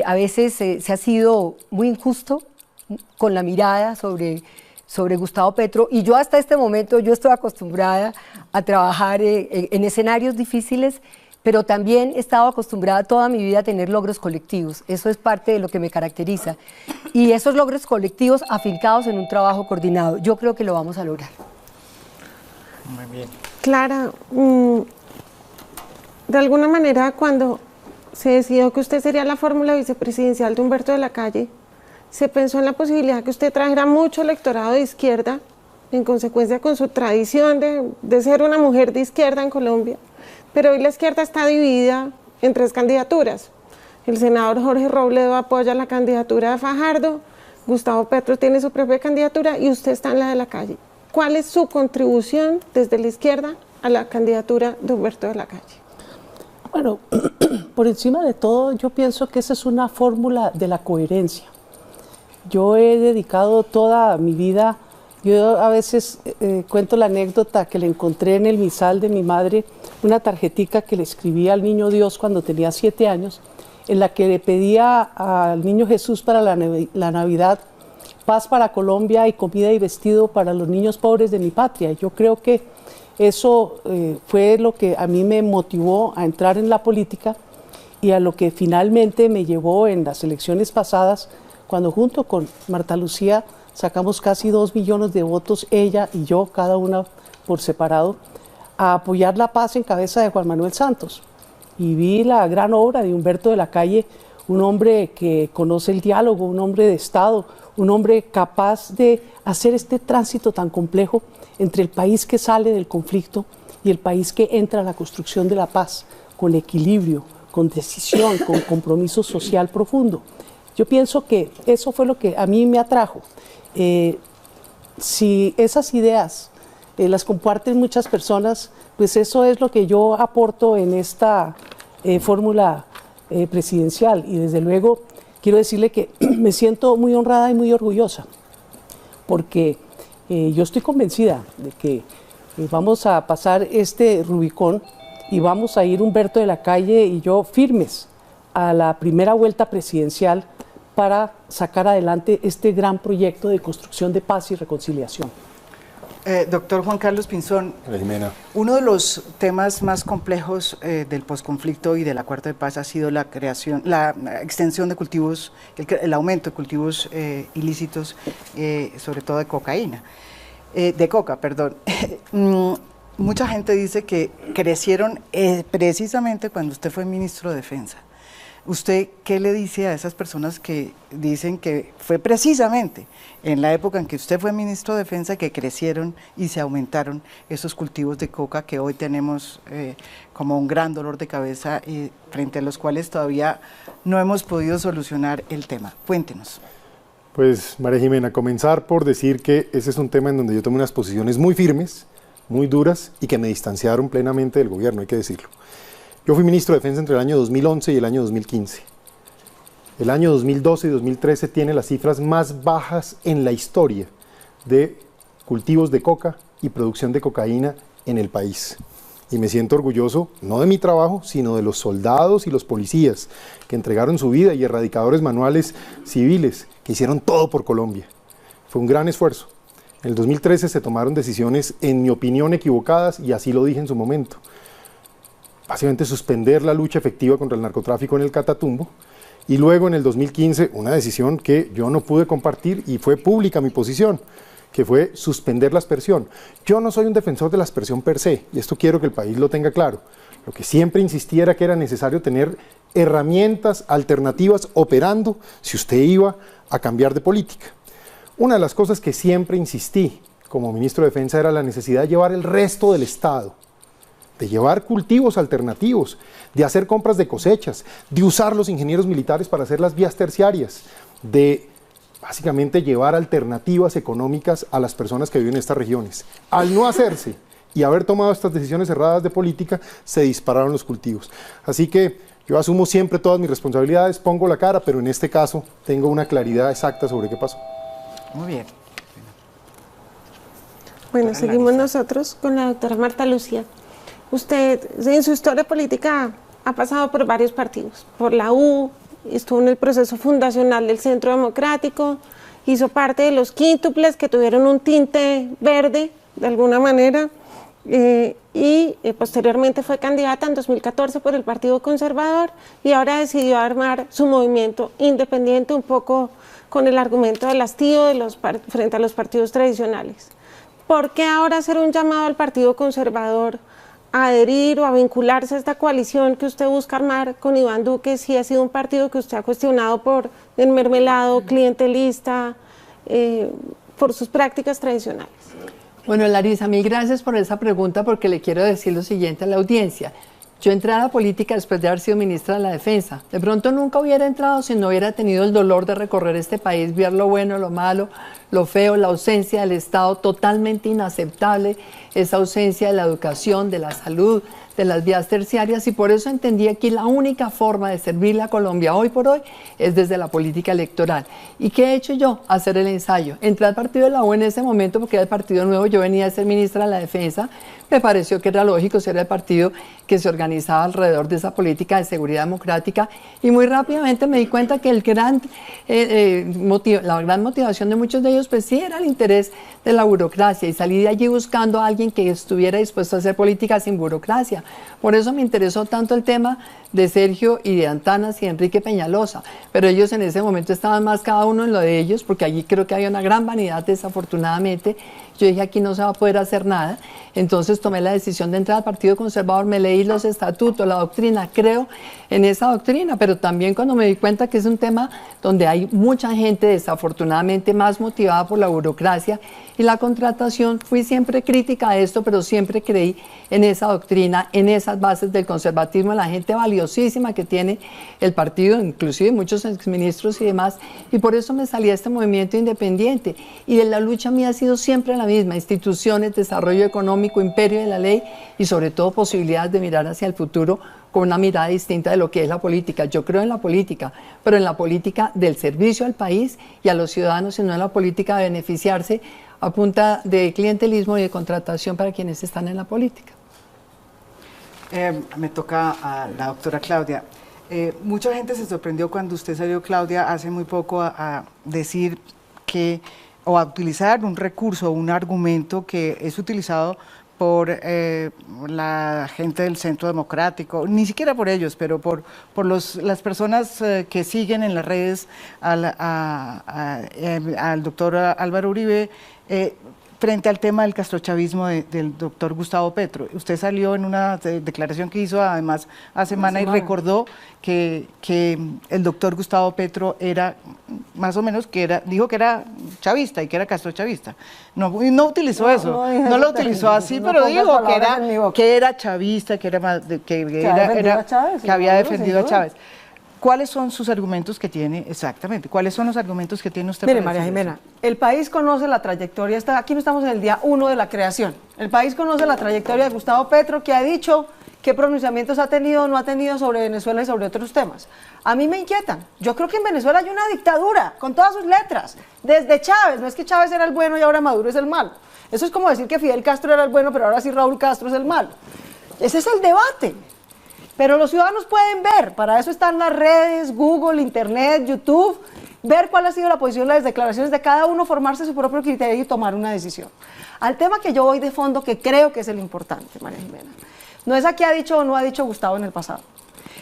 Speaker 7: a veces se ha sido muy injusto con la mirada sobre Gustavo Petro, y yo hasta este momento yo estoy acostumbrada a trabajar en escenarios difíciles, pero también he estado acostumbrada toda mi vida a tener logros colectivos. Eso es parte de lo que me caracteriza. Y esos logros colectivos afincados en un trabajo coordinado, yo creo que lo vamos a lograr.
Speaker 1: Muy bien.
Speaker 3: Clara, de alguna manera cuando se decidió que usted sería la fórmula vicepresidencial de Humberto de la Calle, se pensó en la posibilidad que usted trajera mucho electorado de izquierda, en consecuencia con su tradición de ser una mujer de izquierda en Colombia. Pero hoy la izquierda está dividida en 3 candidaturas. El senador Jorge Robledo apoya la candidatura de Fajardo, Gustavo Petro tiene su propia candidatura y usted está en la de la Calle. ¿Cuál es su contribución desde la izquierda a la candidatura de Humberto de la Calle?
Speaker 8: Bueno, por encima de todo, yo pienso que esa es una fórmula de la coherencia. Yo he dedicado toda mi vida, yo a veces cuento la anécdota que le encontré en el misal de mi madre, una tarjetica que le escribía al niño Dios cuando tenía 7 años, en la que le pedía al niño Jesús para la Navidad paz para Colombia y comida y vestido para los niños pobres de mi patria. Yo creo que eso fue lo que a mí me motivó a entrar en la política y a lo que finalmente me llevó en las elecciones pasadas, cuando junto con Marta Lucía sacamos casi 2 millones de votos, ella y yo, cada una por separado, a apoyar la paz en cabeza de Juan Manuel Santos. Y vi la gran obra de Humberto de la Calle, un hombre que conoce el diálogo, un hombre de Estado, un hombre capaz de hacer este tránsito tan complejo entre el país que sale del conflicto y el país que entra a la construcción de la paz, con equilibrio, con decisión, con compromiso social profundo. Yo pienso que eso fue lo que a mí me atrajo. Si esas ideas las comparten muchas personas, pues eso es lo que yo aporto en esta fórmula presidencial. Y desde luego quiero decirle que me siento muy honrada y muy orgullosa, porque yo estoy convencida de que vamos a pasar este Rubicón y vamos a ir Humberto de la Calle y yo firmes a la primera vuelta presidencial para sacar adelante este gran proyecto de construcción de paz y reconciliación.
Speaker 1: Doctor Juan Carlos Pinzón, uno de los temas más complejos del posconflicto y del acuerdo de paz ha sido la extensión de cultivos, el aumento de cultivos ilícitos, sobre todo de cocaína, de coca, perdón. Mucha gente dice que crecieron precisamente cuando usted fue ministro de Defensa. ¿Usted qué le dice a esas personas que dicen que fue precisamente en la época en que usted fue ministro de Defensa que crecieron y se aumentaron esos cultivos de coca que hoy tenemos como un gran dolor de cabeza y frente a los cuales todavía no hemos podido solucionar el tema? Cuéntenos.
Speaker 4: Pues, María Jimena, comenzar por decir que ese es un tema en donde yo tomé unas posiciones muy firmes, muy duras y que me distanciaron plenamente del gobierno, hay que decirlo. Yo fui ministro de Defensa entre el año 2011 y el año 2015. El año 2012 y 2013 tiene las cifras más bajas en la historia de cultivos de coca y producción de cocaína en el país. Y me siento orgulloso, no de mi trabajo, sino de los soldados y los policías que entregaron su vida y erradicadores manuales civiles que hicieron todo por Colombia. Fue un gran esfuerzo. En el 2013 se tomaron decisiones, en mi opinión, equivocadas y así lo dije en su momento. Básicamente suspender la lucha efectiva contra el narcotráfico en el Catatumbo, y luego en el 2015 una decisión que yo no pude compartir y fue pública mi posición, que fue suspender la aspersión. Yo no soy un defensor de la aspersión per se, y esto quiero que el país lo tenga claro. Lo que siempre insistí era que era necesario tener herramientas alternativas operando si usted iba a cambiar de política. Una de las cosas que siempre insistí como ministro de Defensa era la necesidad de llevar el resto del Estado, de llevar cultivos alternativos, de hacer compras de cosechas, de usar los ingenieros militares para hacer las vías terciarias, de básicamente llevar alternativas económicas a las personas que viven en estas regiones. Al no hacerse y haber tomado estas decisiones erradas de política, se dispararon los cultivos. Así que yo asumo siempre todas mis responsabilidades, pongo la cara, pero en este caso tengo una claridad exacta sobre qué pasó.
Speaker 1: Muy bien.
Speaker 3: Bueno, seguimos nosotros con la doctora Marta Lucía. Usted en su historia política ha pasado por varios partidos, por la U, estuvo en el proceso fundacional del Centro Democrático, hizo parte de los quíntuples que tuvieron un tinte verde de alguna manera y posteriormente fue candidata en 2014 por el Partido Conservador y ahora decidió armar su movimiento independiente un poco con el argumento del hastío frente a los partidos tradicionales. ¿Por qué ahora hacer un llamado al Partido Conservador a adherir o a vincularse a esta coalición que usted busca armar con Iván Duque, si ha sido un partido que usted ha cuestionado por enmermelado, clientelista, por sus prácticas tradicionales?
Speaker 5: Bueno, Larisa, mil gracias por esa pregunta porque le quiero decir lo siguiente a la audiencia. Yo entré a la política después de haber sido ministra de la Defensa. De pronto nunca hubiera entrado si no hubiera tenido el dolor de recorrer este país, ver lo bueno, lo malo, lo feo, la ausencia del Estado totalmente inaceptable, esa ausencia de la educación, de la salud, de las vías terciarias, y por eso entendí que la única forma de servirle a Colombia hoy por hoy es desde la política electoral. ¿Y qué he hecho yo? Hacer el ensayo. Entré al partido de la U en ese momento porque era el partido nuevo, yo venía a ser ministra de la Defensa, me pareció que era lógico ser el partido que se organizaba alrededor de esa política de seguridad democrática, y muy rápidamente me di cuenta que la gran motivación de muchos de ellos pues sí era el interés de la burocracia, y salí de allí buscando a alguien que estuviera dispuesto a hacer política sin burocracia. Por eso me interesó tanto el tema de Sergio y de Antanas y de Enrique Peñalosa, pero ellos en ese momento estaban más cada uno en lo de ellos, porque allí creo que había una gran vanidad desafortunadamente. Yo dije, aquí no se va a poder hacer nada. Entonces tomé la decisión de entrar al Partido Conservador, me leí los estatutos, la doctrina, creo en esa doctrina, pero también cuando me di cuenta que es un tema donde hay mucha gente desafortunadamente más motivada por la burocracia y la contratación, fui siempre crítica a esto, pero siempre creí en esa doctrina, en esas bases del conservatismo, la gente valiosísima que tiene el partido, inclusive muchos exministros y demás, y por eso me salí a este movimiento independiente. Y de la lucha mía ha sido siempre la misma: instituciones, desarrollo económico, imperio de la ley y sobre todo posibilidades de mirar hacia el futuro con una mirada distinta de lo que es la política. Yo creo en la política, pero en la política del servicio al país y a los ciudadanos, y no en la política de beneficiarse a punta de clientelismo y de contratación para quienes están en la política.
Speaker 1: Me toca a la doctora Claudia. Mucha gente se sorprendió cuando usted salió, Claudia, hace muy poco a decir que, o a utilizar un recurso, un argumento que es utilizado por la gente del Centro Democrático, ni siquiera por ellos, pero por las personas que siguen en las redes al doctor Álvaro Uribe, frente al tema del castrochavismo del doctor Gustavo Petro. Usted salió en una declaración que hizo además hace semana y recordó que el doctor Gustavo Petro era, más o menos, dijo que era chavista y que era castrochavista. No utilizó eso, no lo utilizó así, pero dijo que era chavista, que había defendido a Chávez. ¿Cuáles son sus argumentos que tiene exactamente? ¿Cuáles son los argumentos que tiene usted?
Speaker 6: Mire, María Jimena, el país conoce la trayectoria, aquí no estamos en el día 1 de la creación, el país conoce la trayectoria de Gustavo Petro, que ha dicho qué pronunciamientos ha tenido o no ha tenido sobre Venezuela y sobre otros temas. A mí me inquietan. Yo creo que en Venezuela hay una dictadura, con todas sus letras, desde Chávez. No es que Chávez era el bueno y ahora Maduro es el malo. Eso es como decir que Fidel Castro era el bueno, pero ahora sí Raúl Castro es el malo. Ese es el debate. Pero los ciudadanos pueden ver, para eso están las redes, Google, Internet, YouTube, ver cuál ha sido la posición, las declaraciones de cada uno, formarse su propio criterio y tomar una decisión. Al tema que yo voy de fondo, que creo que es el importante, María Jimena, no es a qué ha dicho o no ha dicho Gustavo en el pasado,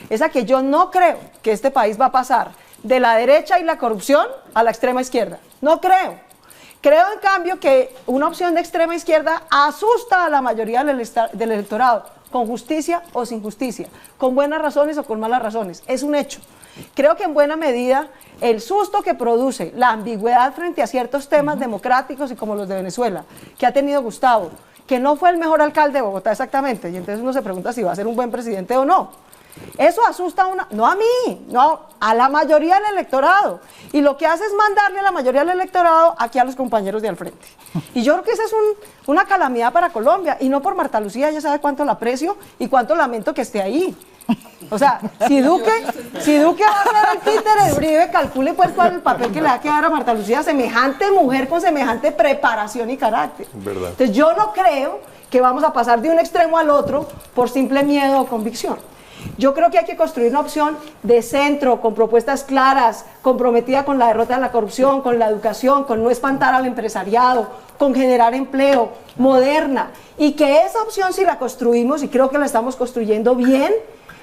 Speaker 6: es a que yo no creo que este país va a pasar de la derecha y la corrupción a la extrema izquierda. No creo. Creo, en cambio, que una opción de extrema izquierda asusta a la mayoría del electorado, con justicia o sin justicia, con buenas razones o con malas razones. Es un hecho. Creo que en buena medida el susto que produce la ambigüedad frente a ciertos temas democráticos y como los de Venezuela, que ha tenido Gustavo, que no fue el mejor alcalde de Bogotá exactamente, y entonces uno se pregunta si va a ser un buen presidente o no. Eso asusta no a mí, no, a la mayoría del electorado. Y lo que hace es mandarle a la mayoría del electorado aquí a los compañeros de al frente. Y yo creo que esa es una calamidad para Colombia, y no por Marta Lucía, ella sabe cuánto la aprecio y cuánto lamento que esté ahí. O sea, si Duque va a ser el títere de Uribe, calcule pues cuál es el papel que le va a quedar a Marta Lucía, semejante mujer con semejante preparación y carácter.
Speaker 4: ¿Verdad?
Speaker 6: Entonces yo no creo que vamos a pasar de un extremo al otro por simple miedo o convicción. Yo creo que hay que construir una opción de centro, con propuestas claras, comprometida con la derrota de la corrupción, con la educación, con no espantar al empresariado, con generar empleo, moderna, y que esa opción, si la construimos, y creo que la estamos construyendo bien,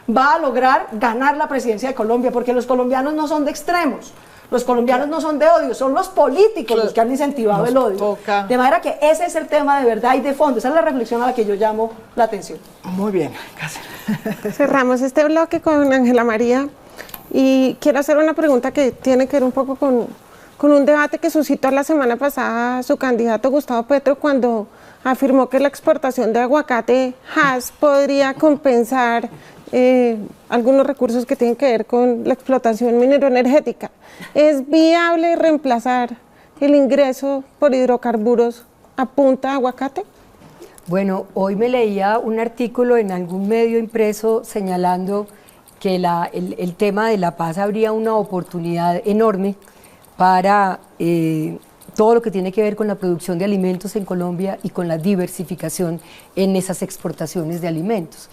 Speaker 6: va a lograr ganar la presidencia de Colombia, porque los colombianos no son de extremos. Los colombianos no son de odio, son los políticos los que han incentivado el odio. De manera que ese es el tema de verdad y de fondo. Esa es la reflexión a la que yo llamo la atención.
Speaker 1: Muy bien,
Speaker 3: cerramos este bloque con Ángela María y quiero hacer una pregunta que tiene que ver un poco con un debate que suscitó la semana pasada su candidato Gustavo Petro cuando afirmó que la exportación de aguacate Hass podría compensar algunos recursos que tienen que ver con la explotación mineroenergética. ¿Es viable reemplazar el ingreso por hidrocarburos a punta de aguacate?
Speaker 7: Bueno, hoy me leía un artículo en algún medio impreso señalando que el tema de la paz habría una oportunidad enorme para todo lo que tiene que ver con la producción de alimentos en Colombia y con la diversificación en esas exportaciones de alimentos.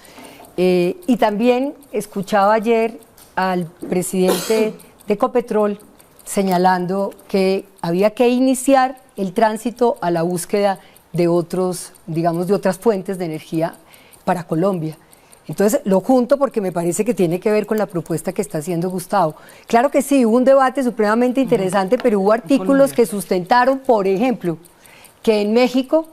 Speaker 7: Y también escuchaba ayer al presidente de Ecopetrol señalando que había que iniciar el tránsito a la búsqueda de otros, digamos, de otras fuentes de energía para Colombia. Entonces lo junto porque me parece que tiene que ver con la propuesta que está haciendo Gustavo. Claro que sí, hubo un debate supremamente interesante, pero hubo artículos que sustentaron, por ejemplo, que en México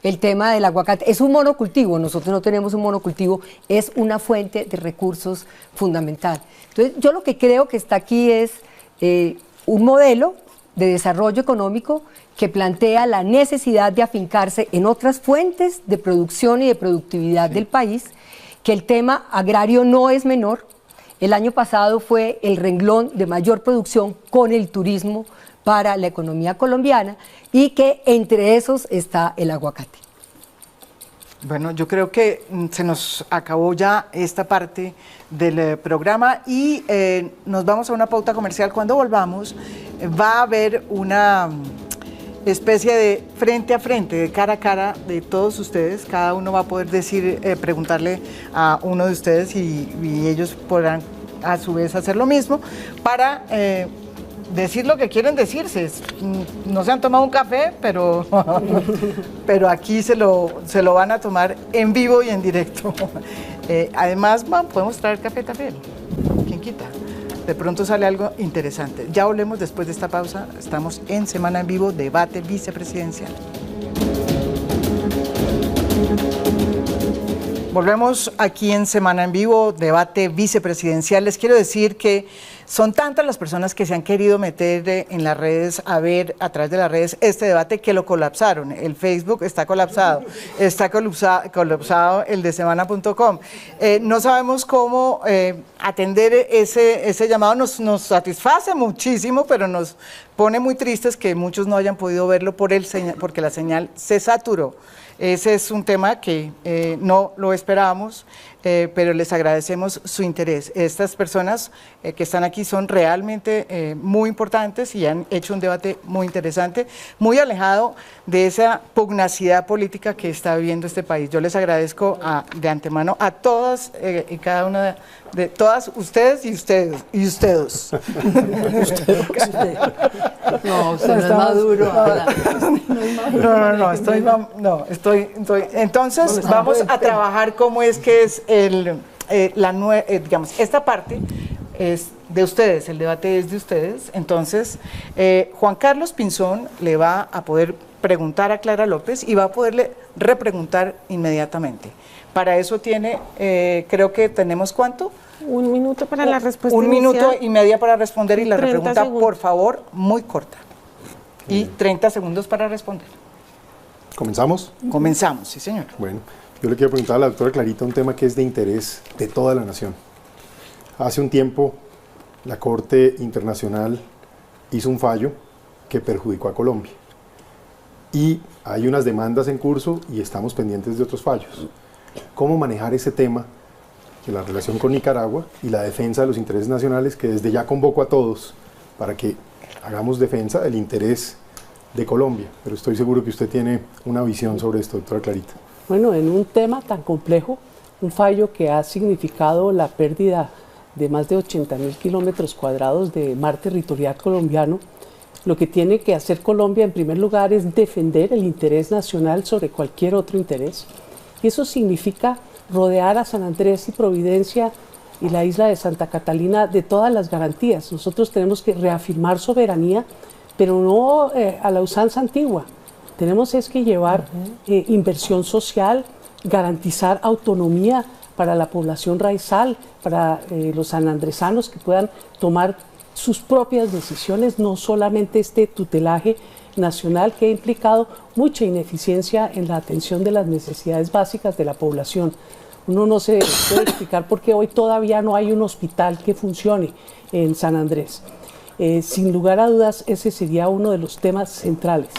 Speaker 7: el tema del aguacate es un monocultivo, nosotros no tenemos un monocultivo, es una fuente de recursos fundamental. Entonces yo lo que creo que está aquí es un modelo de desarrollo económico que plantea la necesidad de afincarse en otras fuentes de producción y de productividad del país, que el tema agrario no es menor. El año pasado fue el renglón de mayor producción con el turismo para la economía colombiana y que entre esos está el aguacate.
Speaker 1: Bueno, yo creo que se nos acabó ya esta parte del programa y nos vamos a una pauta comercial. Cuando volvamos va a haber una especie de frente a frente, de cara a cara de todos ustedes. Cada uno va a poder preguntarle a uno de ustedes y ellos podrán a su vez hacer lo mismo para decir lo que quieren decirse. No se han tomado un café, pero, pero aquí se lo van a tomar en vivo y en directo. Además, podemos traer café también. ¿Quién quita? De pronto sale algo interesante. Ya volvemos después de esta pausa. Estamos en Semana en Vivo, debate vicepresidencial. Volvemos aquí en Semana en Vivo, debate vicepresidencial. Les quiero decir que son tantas las personas que se han querido meter en las redes a ver a través de las redes este debate que lo colapsaron. El Facebook está colapsado el de semana.com. No sabemos cómo atender ese llamado. Nos satisface muchísimo, pero nos pone muy tristes que muchos no hayan podido verlo porque la señal se saturó. Ese es un tema que no lo esperábamos, pero les agradecemos su interés. Estas personas que están aquí son realmente muy importantes y han hecho un debate muy interesante, muy alejado de esa pugnacidad política que está viviendo este país. Yo les agradezco de antemano a todas y cada una de todas ustedes y ustedes.
Speaker 5: No, usted no es maduro ahora.
Speaker 1: Estoy. Entonces vamos a trabajar cómo es que es digamos, esta parte es de ustedes, el debate es de ustedes. Entonces, Juan Carlos Pinzón le va a poder preguntar a Clara López y va a poderle repreguntar inmediatamente. Para eso tiene, creo que tenemos ¿cuánto?
Speaker 3: 1 minuto para la respuesta.
Speaker 1: 1 minuto y media para responder y la
Speaker 3: 30
Speaker 1: repregunta,
Speaker 3: segundos.
Speaker 1: por favor, muy corta. Y 30 segundos para responder.
Speaker 4: ¿Comenzamos?
Speaker 1: Comenzamos, sí señor.
Speaker 4: Bueno, yo le quiero preguntar a la doctora Clarita un tema que es de interés de toda la nación. Hace un tiempo la Corte Internacional hizo un fallo que perjudicó a Colombia. Y hay unas demandas en curso y estamos pendientes de otros fallos. ¿Cómo manejar ese tema de la relación con Nicaragua y la defensa de los intereses nacionales, que desde ya convoco a todos para que hagamos defensa del interés de Colombia? Pero estoy seguro que usted tiene una visión sobre esto, doctora Clarita.
Speaker 8: Bueno, en un tema tan complejo, un fallo que ha significado la pérdida de más de 80.000 kilómetros cuadrados de mar territorial colombiano, lo que tiene que hacer Colombia en primer lugar es defender el interés nacional sobre cualquier otro interés. Y eso significa rodear a San Andrés y Providencia y la isla de Santa Catalina de todas las garantías. Nosotros tenemos que reafirmar soberanía, pero no a la usanza antigua. Tenemos es que llevar inversión social, garantizar autonomía para la población raizal, para los sanandresanos que puedan tomar sus propias decisiones, no solamente este tutelaje nacional que ha implicado mucha ineficiencia en la atención de las necesidades básicas de la población. Uno no se puede explicar por qué hoy todavía no hay un hospital que funcione en San Andrés. Sin lugar a dudas, ese sería uno de los temas centrales.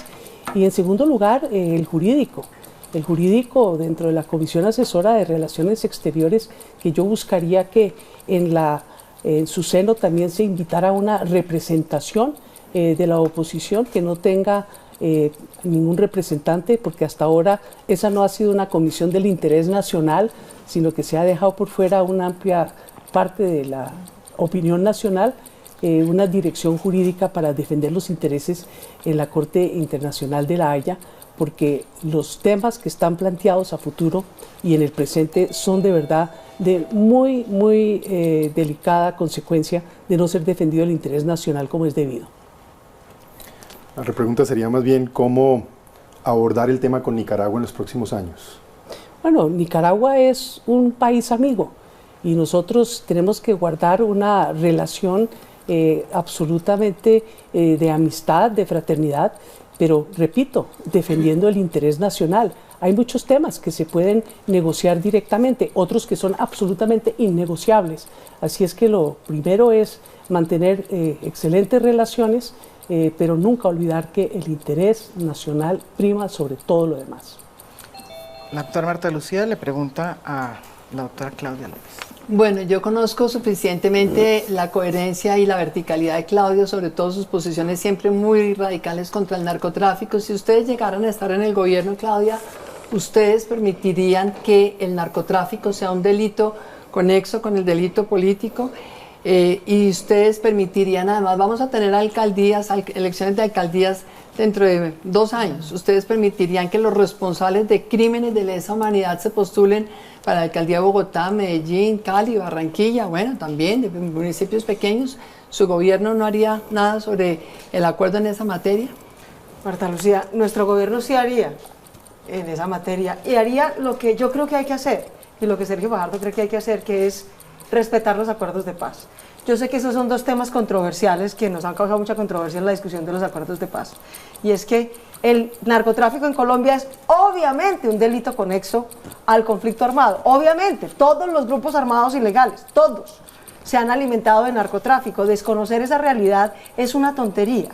Speaker 8: Y en segundo lugar, el jurídico. El jurídico dentro de la Comisión Asesora de Relaciones Exteriores, que yo buscaría que en su seno también se invitara a una representación de la oposición, que no tenga ningún representante, porque hasta ahora esa no ha sido una comisión del interés nacional, sino que se ha dejado por fuera una amplia parte de la opinión nacional, una dirección jurídica para defender los intereses en la Corte Internacional de La Haya, porque los temas que están planteados a futuro y en el presente son de verdad de muy delicada consecuencia de no ser defendido el interés nacional como es debido.
Speaker 4: La repregunta sería más bien cómo abordar el tema con Nicaragua en los próximos años.
Speaker 8: Bueno, Nicaragua es un país amigo y nosotros tenemos que guardar una relación absolutamente de amistad, de fraternidad, pero repito, defendiendo el interés nacional. Hay muchos temas que se pueden negociar directamente, otros que son absolutamente innegociables. Así es que lo primero es mantener excelentes relaciones, pero nunca olvidar que el interés nacional prima sobre todo lo demás.
Speaker 1: La doctora Marta Lucía le pregunta a la doctora Claudia López.
Speaker 5: Bueno, yo conozco suficientemente la coherencia y la verticalidad de Claudio, sobre todo sus posiciones siempre muy radicales contra el narcotráfico. Si ustedes llegaran a estar en el gobierno, Claudia, ¿ustedes permitirían que el narcotráfico sea un delito conexo con el delito político? y ustedes permitirían, además vamos a tener alcaldías, elecciones de alcaldías dentro de 2 años, ustedes permitirían que los responsables de crímenes de lesa humanidad se postulen para la alcaldía de Bogotá, Medellín, Cali, Barranquilla, bueno, también de municipios pequeños. ¿Su gobierno no haría nada sobre el acuerdo en esa materia?
Speaker 6: Marta Lucía, nuestro gobierno sí haría en esa materia y haría lo que yo creo que hay que hacer y lo que Sergio Fajardo cree que hay que hacer, que es respetar los acuerdos de paz. Yo sé que esos son 2 temas controversiales que nos han causado mucha controversia en la discusión de los acuerdos de paz, y es que el narcotráfico en Colombia es obviamente un delito conexo al conflicto armado. Obviamente, todos los grupos armados ilegales, todos, se han alimentado de narcotráfico. Desconocer esa realidad es una tontería.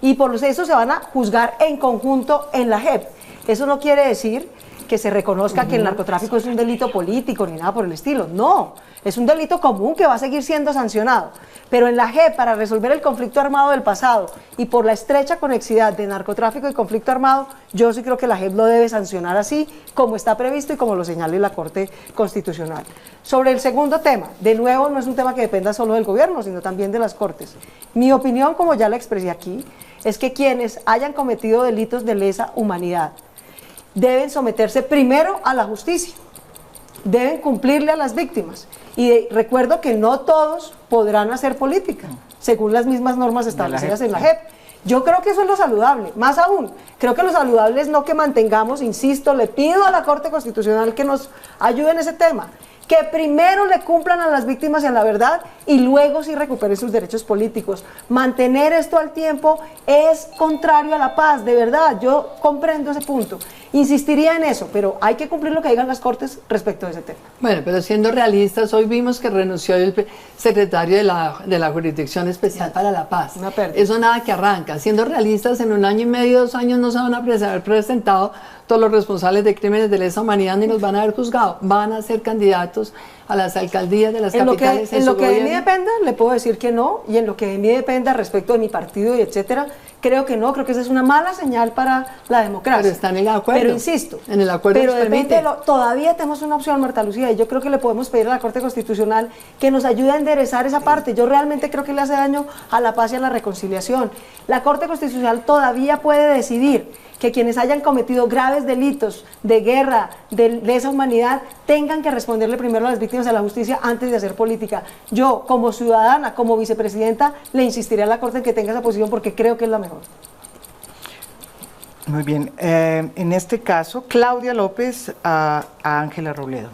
Speaker 6: Y por eso se van a juzgar en conjunto en la JEP. Eso no quiere decir que se reconozca que el narcotráfico es un delito político ni nada por el estilo. No, es un delito común que va a seguir siendo sancionado. Pero en la JEP, para resolver el conflicto armado del pasado y por la estrecha conexidad de narcotráfico y conflicto armado, yo sí creo que la JEP lo debe sancionar así, como está previsto y como lo señala la Corte Constitucional. Sobre el segundo tema, de nuevo, no es un tema que dependa solo del gobierno, sino también de las Cortes. Mi opinión, como ya la expresé aquí, es que quienes hayan cometido delitos de lesa humanidad deben someterse primero a la justicia, deben cumplirle a las víctimas. Y recuerdo que no todos podrán hacer política, según las mismas normas establecidas en la JEP. Yo creo que eso es lo saludable. Más aún, creo que lo saludable es no que mantengamos, insisto, le pido a la Corte Constitucional que nos ayude en ese tema, que primero le cumplan a las víctimas en la verdad y luego sí recuperen sus derechos políticos. Mantener esto al tiempo es contrario a la paz, de verdad, yo comprendo ese punto. Insistiría en eso, pero hay que cumplir lo que digan las Cortes respecto a ese tema.
Speaker 5: Bueno, pero siendo realistas, hoy vimos que renunció el secretario de la Jurisdicción Especial para la Paz.
Speaker 6: Una pérdida.
Speaker 5: Eso nada que arranca. Siendo realistas, en 1 año y medio, 2 años no se van a haber presentado todos los responsables de crímenes de lesa humanidad ni los van a haber juzgado. Van a ser candidatos a las alcaldías de las capitales.
Speaker 6: En lo que de mí dependa, le puedo decir que no, y en lo que de mí dependa respecto de mi partido y etcétera, creo que no, creo que esa es una mala señal para la democracia.
Speaker 5: Pero están en el acuerdo.
Speaker 6: Pero insisto,
Speaker 5: en el acuerdo
Speaker 6: pero
Speaker 5: nos permite.
Speaker 6: Todavía tenemos una opción, Marta Lucía, y yo creo que le podemos pedir a la Corte Constitucional que nos ayude a enderezar esa parte. Yo realmente creo que le hace daño a la paz y a la reconciliación. La Corte Constitucional todavía puede decidir que quienes hayan cometido graves delitos de guerra, de lesa humanidad, tengan que responderle primero a las víctimas de la justicia antes de hacer política. Yo, como ciudadana, como vicepresidenta, le insistiré a la Corte en que tenga esa posición porque creo que es la mejor.
Speaker 1: Muy bien. En este caso, Claudia López a Ángela Robledo.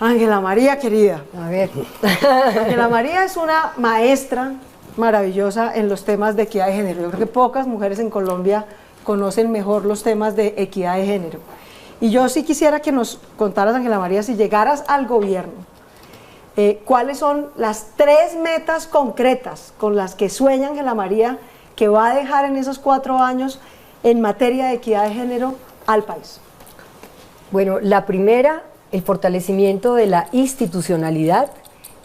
Speaker 6: Ángela María, querida.
Speaker 7: A ver.
Speaker 6: Ángela María es una maestra maravillosa en los temas de equidad de género. Yo creo que pocas mujeres en Colombia conocen mejor los temas de equidad de género. Y yo sí quisiera que nos contaras, Ángela María, si llegaras al gobierno, ¿cuáles son las 3 metas concretas con las que sueña Ángela María que va a dejar en esos 4 años en materia de equidad de género al país?
Speaker 7: Bueno, la primera, el fortalecimiento de la institucionalidad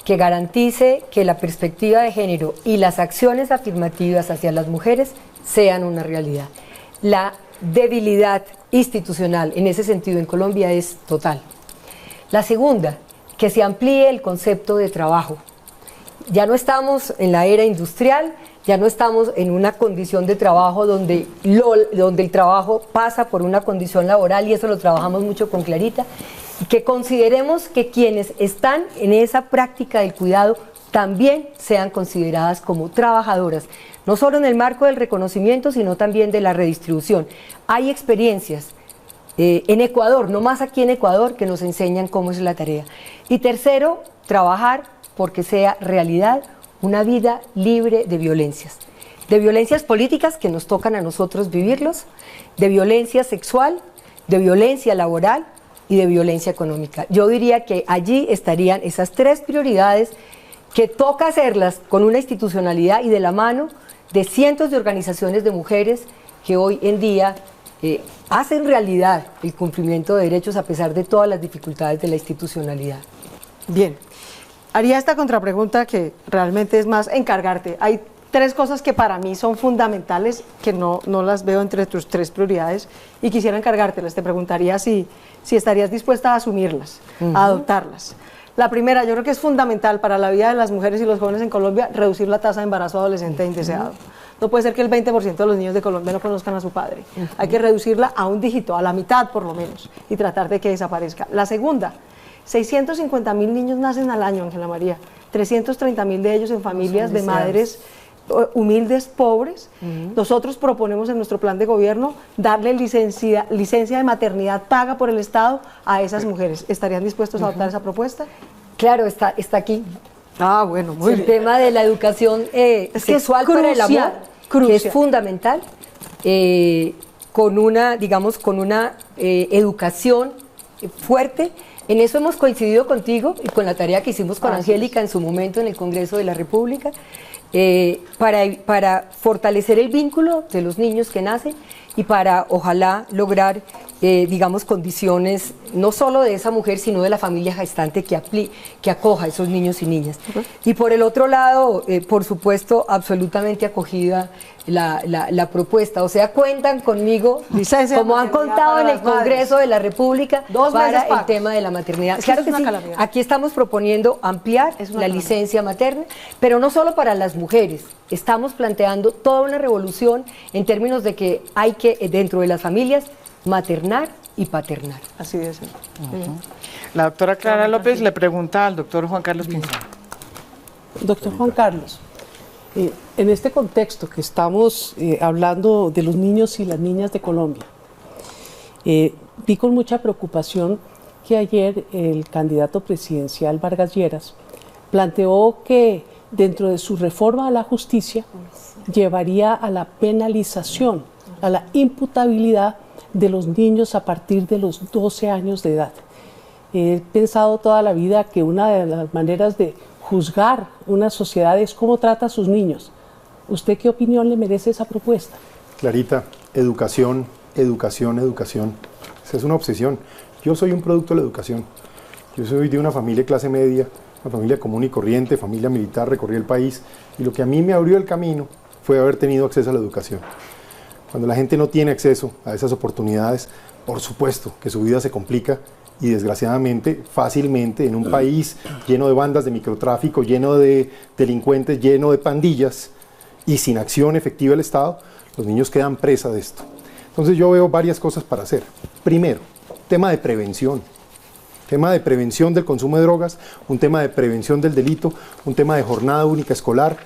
Speaker 7: que garantice que la perspectiva de género y las acciones afirmativas hacia las mujeres sean una realidad. La debilidad institucional en ese sentido en Colombia es total. La segunda, que se amplíe el concepto de trabajo. Ya no estamos en la era industrial, ya no estamos en una condición de trabajo donde el trabajo pasa por una condición laboral, y eso lo trabajamos mucho con Clarita, y que consideremos que quienes están en esa práctica del cuidado también sean consideradas como trabajadoras, no solo en el marco del reconocimiento, sino también de la redistribución. Hay experiencias en Ecuador, no más aquí en Ecuador, que nos enseñan cómo es la tarea. Y tercero, trabajar porque sea realidad una vida libre de violencias políticas que nos tocan a nosotros vivirlos, de violencia sexual, de violencia laboral y de violencia económica. Yo diría que allí estarían esas 3 prioridades que toca hacerlas con una institucionalidad y de la mano de cientos de organizaciones de mujeres que hoy en día hacen realidad el cumplimiento de derechos a pesar de todas las dificultades de la institucionalidad.
Speaker 6: Bien, haría esta contrapregunta que realmente es más encargarte. Hay 3 cosas que para mí son fundamentales, que no las veo entre tus 3 prioridades, y quisiera encargártelas. Te preguntaría si estarías dispuesta a asumirlas, a adoptarlas. La primera, yo creo que es fundamental para la vida de las mujeres y los jóvenes en Colombia reducir la tasa de embarazo adolescente indeseado. No puede ser que el 20% de los niños de Colombia no conozcan a su padre. Hay que reducirla a un dígito, a la mitad por lo menos, y tratar de que desaparezca. La segunda, 650.000 niños nacen al año, Ángela María. 330.000 de ellos en familias de madres humildes, pobres. Nosotros proponemos en nuestro plan de gobierno darle licencia de maternidad paga por el Estado a esas mujeres. ¿Estarían dispuestos a adoptar esa propuesta?
Speaker 7: Claro, está aquí.
Speaker 6: Ah, bueno, muy
Speaker 7: El
Speaker 6: bien.
Speaker 7: tema de la educación sexual para el amor, que es fundamental, con una, digamos, con una educación fuerte. En eso hemos coincidido contigo y con la tarea que hicimos con Angélica en su momento en el Congreso de la República, para fortalecer el vínculo de los niños que nacen y para, ojalá, lograr, digamos, condiciones no solo de esa mujer, sino de la familia gestante que acoja a esos niños y niñas. Y por el otro lado, por supuesto, absolutamente acogida la propuesta. O sea, cuentan conmigo, como han contado en el Congreso de la República, para el tema de la maternidad. Claro que sí, aquí estamos proponiendo ampliar la licencia materna, pero no solo para las mujeres. Estamos planteando toda una revolución en términos de que hay que, dentro de las familias, maternar y paternar.
Speaker 6: Así es.
Speaker 1: La doctora Clara López le pregunta al doctor Juan Carlos Pinzón.
Speaker 8: Doctor Juan Carlos, en este contexto que estamos hablando de los niños y las niñas de Colombia, vi con mucha preocupación que ayer el candidato presidencial Vargas Lleras planteó que dentro de su reforma a la justicia llevaría a la penalización, a la imputabilidad de los niños a partir de los 12 años de edad. He pensado toda la vida que una de las maneras de juzgar una sociedad es cómo trata a sus niños. ¿Usted qué opinión le merece esa propuesta?
Speaker 4: Clarita, educación, educación, educación. Esa es una obsesión. Yo soy un producto de la educación. Yo soy de una familia de clase media, una familia común y corriente, familia militar, recorrí el país, y lo que a mí me abrió el camino fue haber tenido acceso a la educación. Cuando la gente no tiene acceso a esas oportunidades, por supuesto que su vida se complica y desgraciadamente, fácilmente, en un país lleno de bandas de microtráfico, lleno de delincuentes, lleno de pandillas y sin acción efectiva del Estado, los niños quedan presa de esto. Entonces yo veo varias cosas para hacer. Primero, tema de prevención. Tema de prevención del consumo de drogas, un tema de prevención del delito, un tema de jornada única escolar,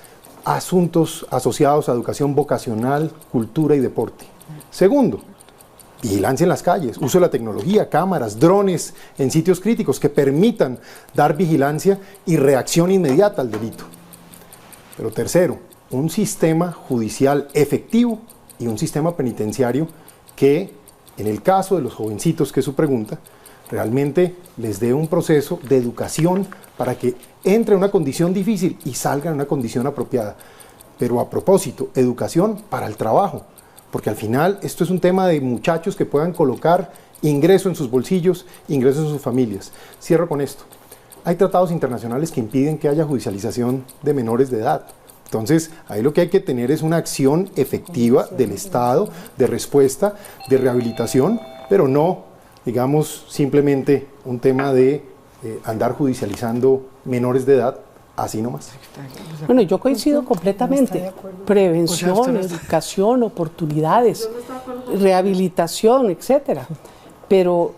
Speaker 4: asuntos asociados a educación vocacional, cultura y deporte. Segundo, vigilancia en las calles, uso de la tecnología, cámaras, drones en sitios críticos que permitan dar vigilancia y reacción inmediata al delito. Pero tercero, un sistema judicial efectivo y un sistema penitenciario que, en el caso de los jovencitos, que es su pregunta, realmente les dé un proceso de educación para que entre en una condición difícil y salga en una condición apropiada. Pero a propósito, educación para el trabajo, porque al final esto es un tema de muchachos que puedan colocar ingreso en sus bolsillos, ingreso en sus familias. Cierro con esto. Hay tratados internacionales que impiden que haya judicialización de menores de edad. Entonces, ahí lo que hay que tener es una acción efectiva del Estado, de respuesta, de rehabilitación, pero no, digamos, simplemente un tema de andar judicializando menores de edad, así nomás.
Speaker 8: Bueno, yo coincido completamente. Prevención, educación, oportunidades, rehabilitación, etcétera. Pero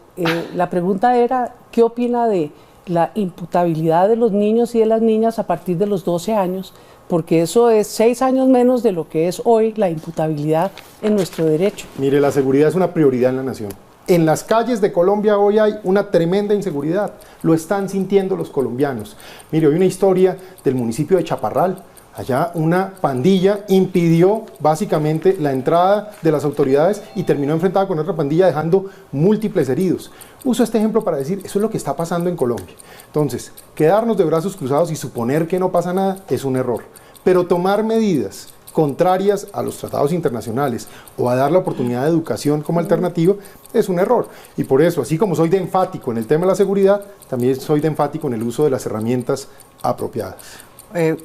Speaker 8: la pregunta era, ¿qué opina de la imputabilidad de los niños y de las niñas a partir de los 12 años? Porque eso es 6 años menos de lo que es hoy la imputabilidad en nuestro derecho.
Speaker 4: Mire, la seguridad es una prioridad en la nación. En las calles de Colombia hoy hay una tremenda inseguridad, lo están sintiendo los colombianos. Mire, hay una historia del municipio de Chaparral. Allá una pandilla impidió básicamente la entrada de las autoridades y terminó enfrentada con otra pandilla dejando múltiples heridos. Uso este ejemplo para decir, eso es lo que está pasando en Colombia. Entonces, quedarnos de brazos cruzados y suponer que no pasa nada es un error. Pero tomar medidas contrarias a los tratados internacionales o a dar la oportunidad de educación como alternativa es un error. Y por eso, así como soy de enfático en el tema de la seguridad, también soy de enfático en el uso de las herramientas apropiadas.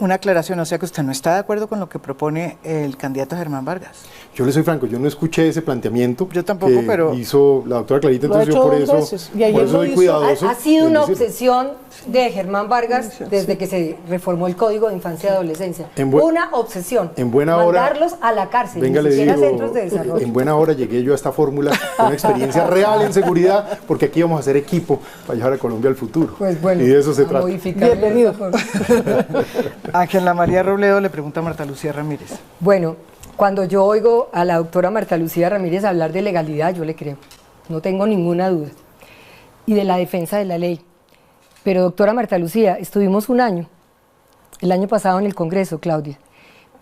Speaker 1: una aclaración, o sea que usted no está de acuerdo con lo que propone el candidato Germán Vargas.
Speaker 4: Yo le soy franco, yo no escuché ese planteamiento.
Speaker 1: Yo tampoco,
Speaker 4: que
Speaker 1: pero
Speaker 4: hizo la doctora Clarita, entonces yo por eso soy cuidadoso.
Speaker 7: Ha sido una obsesión de Germán Vargas desde que se reformó el Código de Infancia y Adolescencia. Una obsesión.
Speaker 4: En buena hora.
Speaker 7: Mandarlos a la cárcel,
Speaker 4: venga,
Speaker 7: ni siquiera
Speaker 4: le digo,
Speaker 7: centros de desarrollo.
Speaker 4: En buena hora llegué yo a esta fórmula con una experiencia real en seguridad, porque aquí vamos a hacer equipo para llevar a Colombia al futuro.
Speaker 7: Pues bueno,
Speaker 4: y de eso se trata.
Speaker 7: Bienvenido.
Speaker 1: Ángela María Robledo le pregunta a Marta Lucía Ramírez.
Speaker 7: Bueno, cuando yo oigo a la doctora Marta Lucía Ramírez hablar de legalidad, yo le creo, no tengo ninguna duda, y de la defensa de la ley. Pero doctora Marta Lucía, estuvimos un año, el año pasado en el Congreso, Claudia,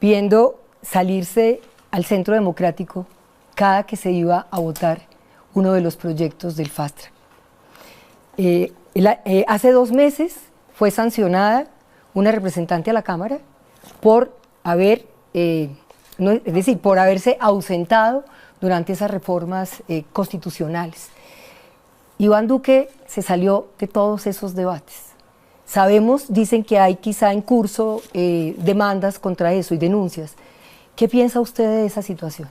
Speaker 7: viendo salirse al Centro Democrático cada que se iba a votar uno de los proyectos del Fast Track. Hace 2 meses fue sancionada una representante a la Cámara por por haberse ausentado durante esas reformas constitucionales. Iván Duque se salió de todos esos debates. Sabemos, dicen que hay quizá en curso demandas contra eso y denuncias. ¿Qué piensa usted de esa situación?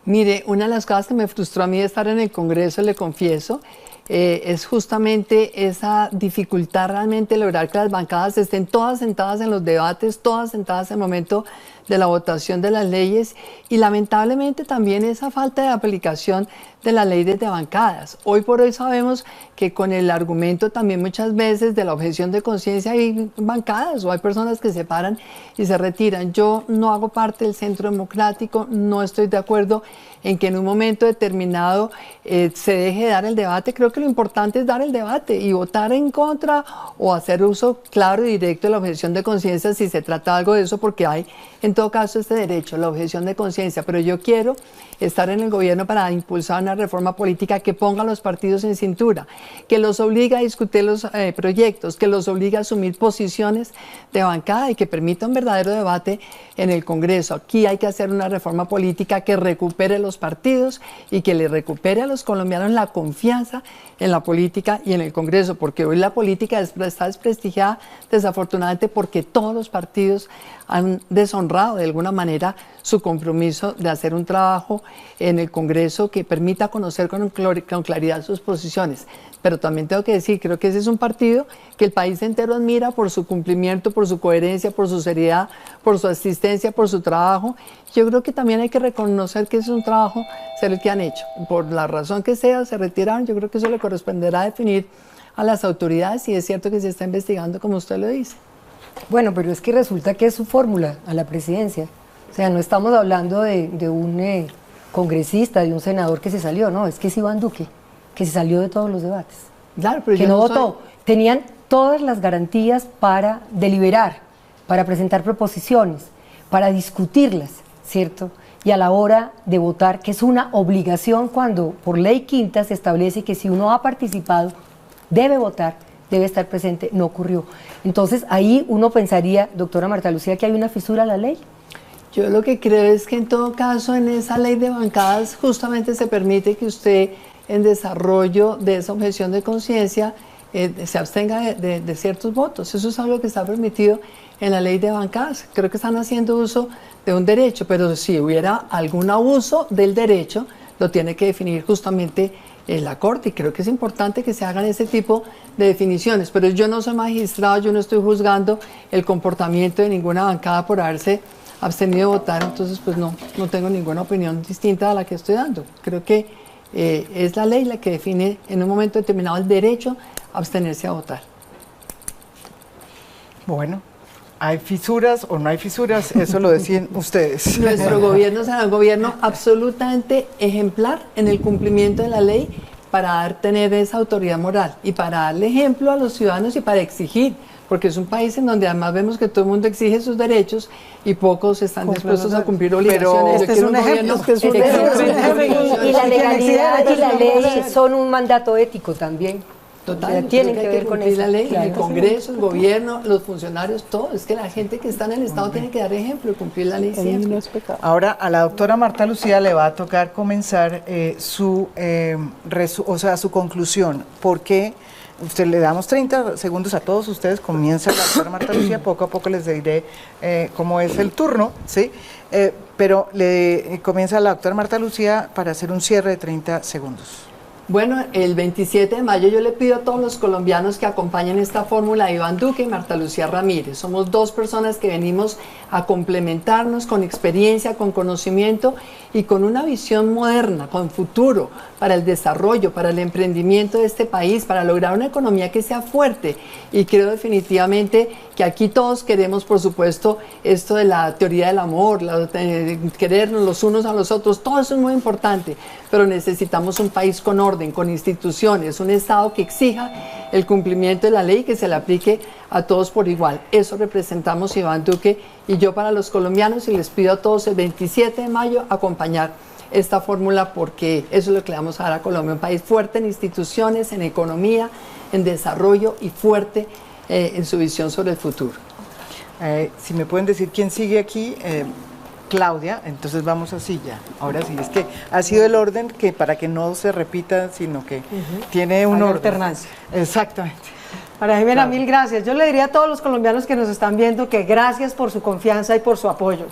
Speaker 5: Mire, una de las cosas que me frustró a mí de estar en el Congreso, le confieso, es justamente esa dificultad realmente de lograr que las bancadas estén todas sentadas en los debates, todas sentadas en el momento de la votación de las leyes, y lamentablemente también esa falta de aplicación de las leyes de bancadas. Hoy por hoy sabemos que con el argumento también muchas veces de la objeción de conciencia hay bancadas o hay personas que se paran y se retiran. Yo no hago parte del Centro Democrático, no estoy de acuerdo en que en un momento determinado se deje de dar el debate. Creo que lo importante es dar el debate y votar en contra o hacer uso claro y directo de la objeción de conciencia si se trata de algo de eso, porque hay en todo caso este derecho, la objeción de conciencia. Pero yo quiero estar en el gobierno para impulsar una reforma política que ponga a los partidos en cintura, que los obligue a discutir los proyectos, que los obligue a asumir posiciones de bancada y que permita un verdadero debate en el Congreso. Aquí hay que hacer una reforma política que recupere los partidos y que le recupere a los colombianos la confianza en la política y en el Congreso, porque hoy la política está desprestigiada desafortunadamente porque todos los partidos han deshonrado de alguna manera su compromiso de hacer un trabajo en el Congreso que permita conocer con claridad sus posiciones. Pero también tengo que decir, creo que ese es un partido que el país entero admira por su cumplimiento, por su coherencia, por su seriedad, por su asistencia, por su trabajo. Yo creo que también hay que reconocer que ese es un trabajo serio que han hecho. Por la razón que sea, se retiraron. Yo creo que eso le corresponderá definir a las autoridades y es cierto que se está investigando como usted lo dice.
Speaker 7: Bueno, pero es que resulta que es su fórmula a la presidencia. O sea, no estamos hablando de un congresista, de un senador que se salió, no, es que es Iván Duque, que se salió de todos los debates.
Speaker 5: Claro, pero
Speaker 7: que no votó. Tenían todas las garantías para deliberar, para presentar proposiciones, para discutirlas, ¿cierto? Y a la hora de votar, que es una obligación cuando por ley quinta se establece que si uno ha participado, debe votar, debe estar presente, no ocurrió. Entonces ahí uno pensaría, doctora Marta Lucía, que hay una fisura a la ley.
Speaker 5: Yo lo que creo es que en todo caso en esa ley de bancadas justamente se permite que usted en desarrollo de esa objeción de conciencia se abstenga de ciertos votos. Eso es algo que está permitido en la ley de bancadas. Creo que están haciendo uso de un derecho, pero si hubiera algún abuso del derecho, lo tiene que definir justamente la Corte, y creo que es importante que se hagan ese tipo de definiciones. Pero yo no soy magistrado, yo no estoy juzgando el comportamiento de ninguna bancada por haberse abstenido de votar, entonces pues no tengo ninguna opinión distinta a la que estoy dando. Creo que es la ley la que define en un momento determinado el derecho a abstenerse a votar.
Speaker 1: Bueno, ¿hay fisuras o no hay fisuras? Eso lo deciden ustedes.
Speaker 5: Nuestro gobierno será un gobierno absolutamente ejemplar en el cumplimiento de la ley para tener esa autoridad moral y para darle ejemplo a los ciudadanos y para exigir, porque es un país en donde además vemos que todo el mundo exige sus derechos y pocos están dispuestos a cumplir obligaciones.
Speaker 6: Pero este es un ejemplo.
Speaker 7: Y la legalidad y la ley son un mandato ético también.
Speaker 5: Total,
Speaker 7: tienen que
Speaker 5: hay
Speaker 7: ver con
Speaker 5: cumplir
Speaker 7: eso.
Speaker 5: la ley,
Speaker 7: Claro.
Speaker 5: el Congreso, el gobierno, los funcionarios, todo. Es que la gente que está en el Estado tiene que dar ejemplo y cumplir la ley
Speaker 8: El niño no
Speaker 5: siempre.
Speaker 8: es pecado.
Speaker 1: Ahora a la doctora Marta Lucía le va a tocar comenzar su conclusión. ¿Por qué? Usted le damos 30 segundos a todos ustedes, comienza la doctora Marta Lucía, poco a poco les diré cómo es el turno, ¿sí? Pero comienza la doctora Marta Lucía para hacer un cierre de 30 segundos.
Speaker 5: Bueno, el 27 de mayo yo le pido a todos los colombianos que acompañen esta fórmula a Iván Duque y Marta Lucía Ramírez. Somos dos personas que venimos a complementarnos con experiencia, con conocimiento y con una visión moderna, con futuro para el desarrollo, para el emprendimiento de este país, para lograr una economía que sea fuerte. Y creo definitivamente que aquí todos queremos, por supuesto, esto de la teoría del amor, querernos los unos a los otros, todo eso es muy importante, pero necesitamos un país con orden, con instituciones, un Estado que exija el cumplimiento de la ley y que se le aplique a todos por igual. Eso representamos Iván Duque y yo para los colombianos, y les pido a todos el 27 de mayo acompañar esta fórmula, porque eso es lo que le vamos a dar a Colombia, un país fuerte en instituciones, en economía, en desarrollo y fuerte en su visión sobre el futuro.
Speaker 1: Si me pueden decir quién sigue aquí, Claudia, entonces vamos así ya. Ahora sí, es que ha sido el orden que para que no se repita, sino que tiene un
Speaker 6: Hay
Speaker 1: orden.
Speaker 6: alternancia.
Speaker 1: Exactamente.
Speaker 6: María Jimena,
Speaker 1: Claro.
Speaker 6: mil gracias. Yo le diría a todos los colombianos que nos están viendo que gracias por su confianza y por su apoyo.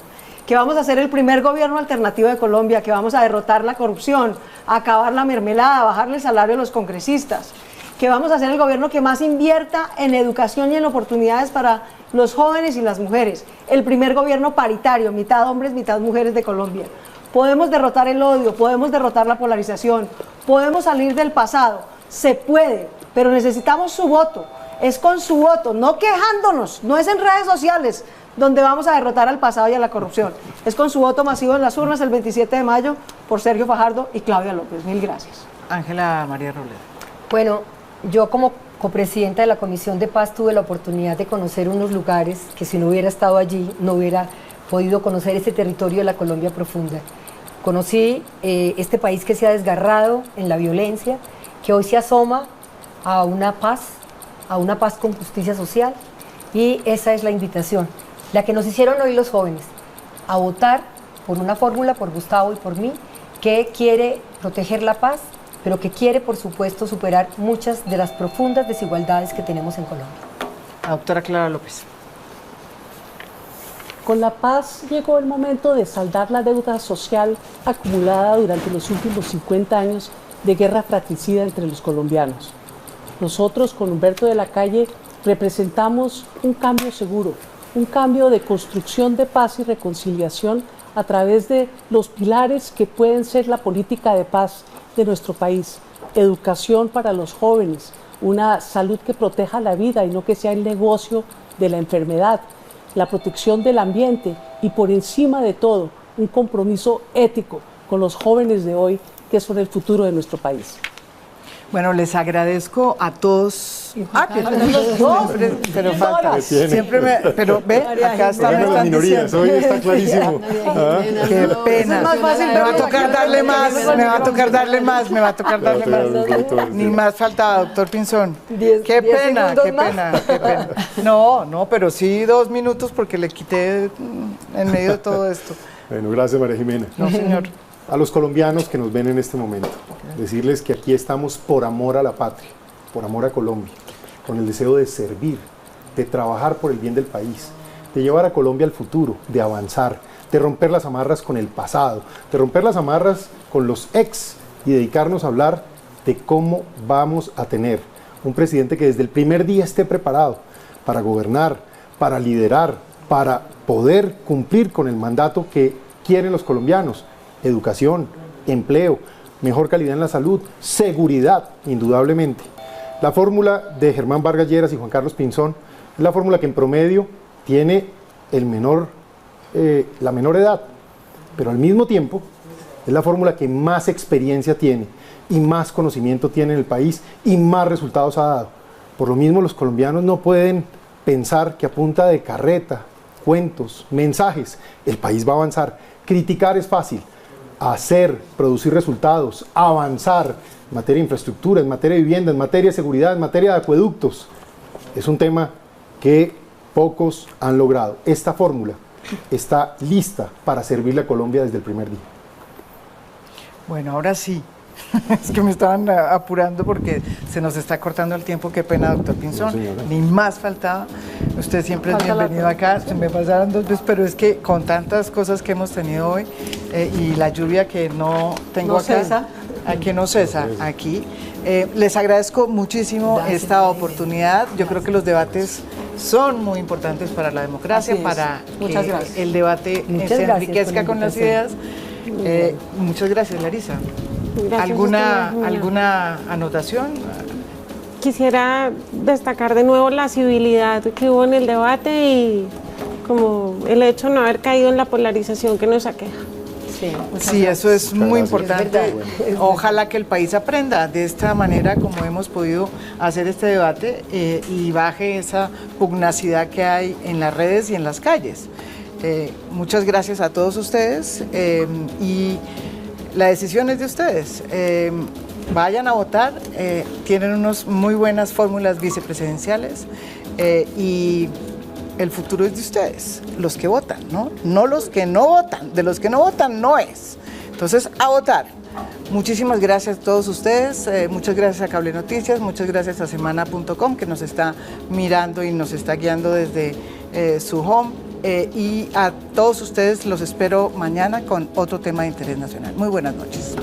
Speaker 6: Que vamos a ser el primer gobierno alternativo de Colombia, que vamos a derrotar la corrupción, a acabar la mermelada, a bajarle el salario a los congresistas, que vamos a ser el gobierno que más invierta en educación y en oportunidades para los jóvenes y las mujeres, el primer gobierno paritario, mitad hombres, mitad mujeres de Colombia. Podemos derrotar el odio, podemos derrotar la polarización, podemos salir del pasado, se puede, pero necesitamos su voto. Es con su voto, no quejándonos, no es en redes sociales donde vamos a derrotar al pasado y a la corrupción. Es con su voto masivo en las urnas el 27 de mayo por Sergio Fajardo y Claudia López. Mil gracias.
Speaker 1: Ángela María Robledo.
Speaker 7: Bueno, yo como copresidenta de la Comisión de Paz tuve la oportunidad de conocer unos lugares que si no hubiera estado allí no hubiera podido conocer este territorio de la Colombia profunda. Conocí este país que se ha desgarrado en la violencia, que hoy se asoma a una paz con justicia social, y esa es la invitación, la que nos hicieron hoy los jóvenes, a votar por una fórmula, por Gustavo y por mí, que quiere proteger la paz, pero que quiere, por supuesto, superar muchas de las profundas desigualdades que tenemos en Colombia.
Speaker 1: La doctora Clara López.
Speaker 8: Con la paz llegó el momento de saldar la deuda social acumulada durante los últimos 50 años de guerra fratricida entre los colombianos. Nosotros, con Humberto de la Calle, representamos un cambio seguro, un cambio de construcción de paz y reconciliación a través de los pilares que pueden ser la política de paz de nuestro país: educación para los jóvenes, una salud que proteja la vida y no que sea el negocio de la enfermedad, la protección del ambiente y, por encima de todo, un compromiso ético con los jóvenes de hoy, que son el futuro de nuestro país.
Speaker 1: Bueno, les agradezco a todos. Que tenemos dos, pero falta. Pero ve, acá está.
Speaker 4: Bueno, las minorías, hoy está clarísimo.
Speaker 1: Qué pena.
Speaker 6: Es más fácil
Speaker 1: Me va a
Speaker 6: verlo
Speaker 1: tocar
Speaker 6: aquí.
Speaker 1: darle más, me va a tocar darle más, me va a tocar darle más. Ni más faltaba, doctor Pinzón. Qué
Speaker 7: 10
Speaker 1: pena,
Speaker 7: segundos
Speaker 1: qué
Speaker 7: más.
Speaker 1: pena, qué pena. No, pero sí 2 minutos porque le quité en medio de todo esto.
Speaker 4: Bueno, gracias María Jimena.
Speaker 1: No, señor.
Speaker 4: A los colombianos que nos ven en este momento, decirles que aquí estamos por amor a la patria, por amor a Colombia, con el deseo de servir, de trabajar por el bien del país, de llevar a Colombia al futuro, de avanzar, de romper las amarras con el pasado, de romper las amarras con los ex y dedicarnos a hablar de cómo vamos a tener un presidente que desde el primer día esté preparado para gobernar, para liderar, para poder cumplir con el mandato que quieren los colombianos: educación, empleo, mejor calidad en la salud, seguridad, indudablemente. La fórmula de Germán Vargas Lleras y Juan Carlos Pinzón es la fórmula que en promedio tiene la menor edad, pero al mismo tiempo es la fórmula que más experiencia tiene y más conocimiento tiene en el país y más resultados ha dado. Por lo mismo, los colombianos no pueden pensar que a punta de carreta, cuentos, mensajes, el país va a avanzar. Criticar es fácil. Hacer, producir resultados, avanzar, en materia de infraestructura, en materia de vivienda, en materia de seguridad, en materia de acueductos. Es un tema que pocos han logrado. Esta fórmula está lista para servirle a Colombia desde el primer día.
Speaker 1: Bueno, ahora sí. Es que me estaban apurando porque se nos está cortando el tiempo. Qué pena, doctor Pinzón.
Speaker 4: No,
Speaker 1: ni más faltaba. Usted siempre es bienvenido acá. Se me pasaron 2 veces, pero es que con tantas cosas que hemos tenido hoy y la lluvia que no tengo acá, que no cesa aquí, les agradezco muchísimo esta oportunidad. Yo creo que los debates son muy importantes para la democracia, para que el debate se enriquezca con las ideas. Muchas gracias, Larisa.
Speaker 3: Gracias.
Speaker 1: ¿Alguna anotación?
Speaker 3: Quisiera destacar de nuevo la civilidad que hubo en el debate y como el hecho de no haber caído en la polarización que nos aqueja.
Speaker 1: Sí, eso es muy importante. Ojalá que el país aprenda de esta manera como hemos podido hacer este debate y baje esa pugnacidad que hay en las redes y en las calles. Muchas gracias a todos ustedes y la decisión es de ustedes. Vayan a votar, tienen unas muy buenas fórmulas vicepresidenciales y el futuro es de ustedes, los que votan, ¿no? No los que no votan, de los que no votan no es. Entonces, a votar. Muchísimas gracias a todos ustedes, muchas gracias a Cable Noticias, muchas gracias a semana.com que nos está mirando y nos está guiando desde su home. Y a todos ustedes los espero mañana con otro tema de interés nacional. Muy buenas noches.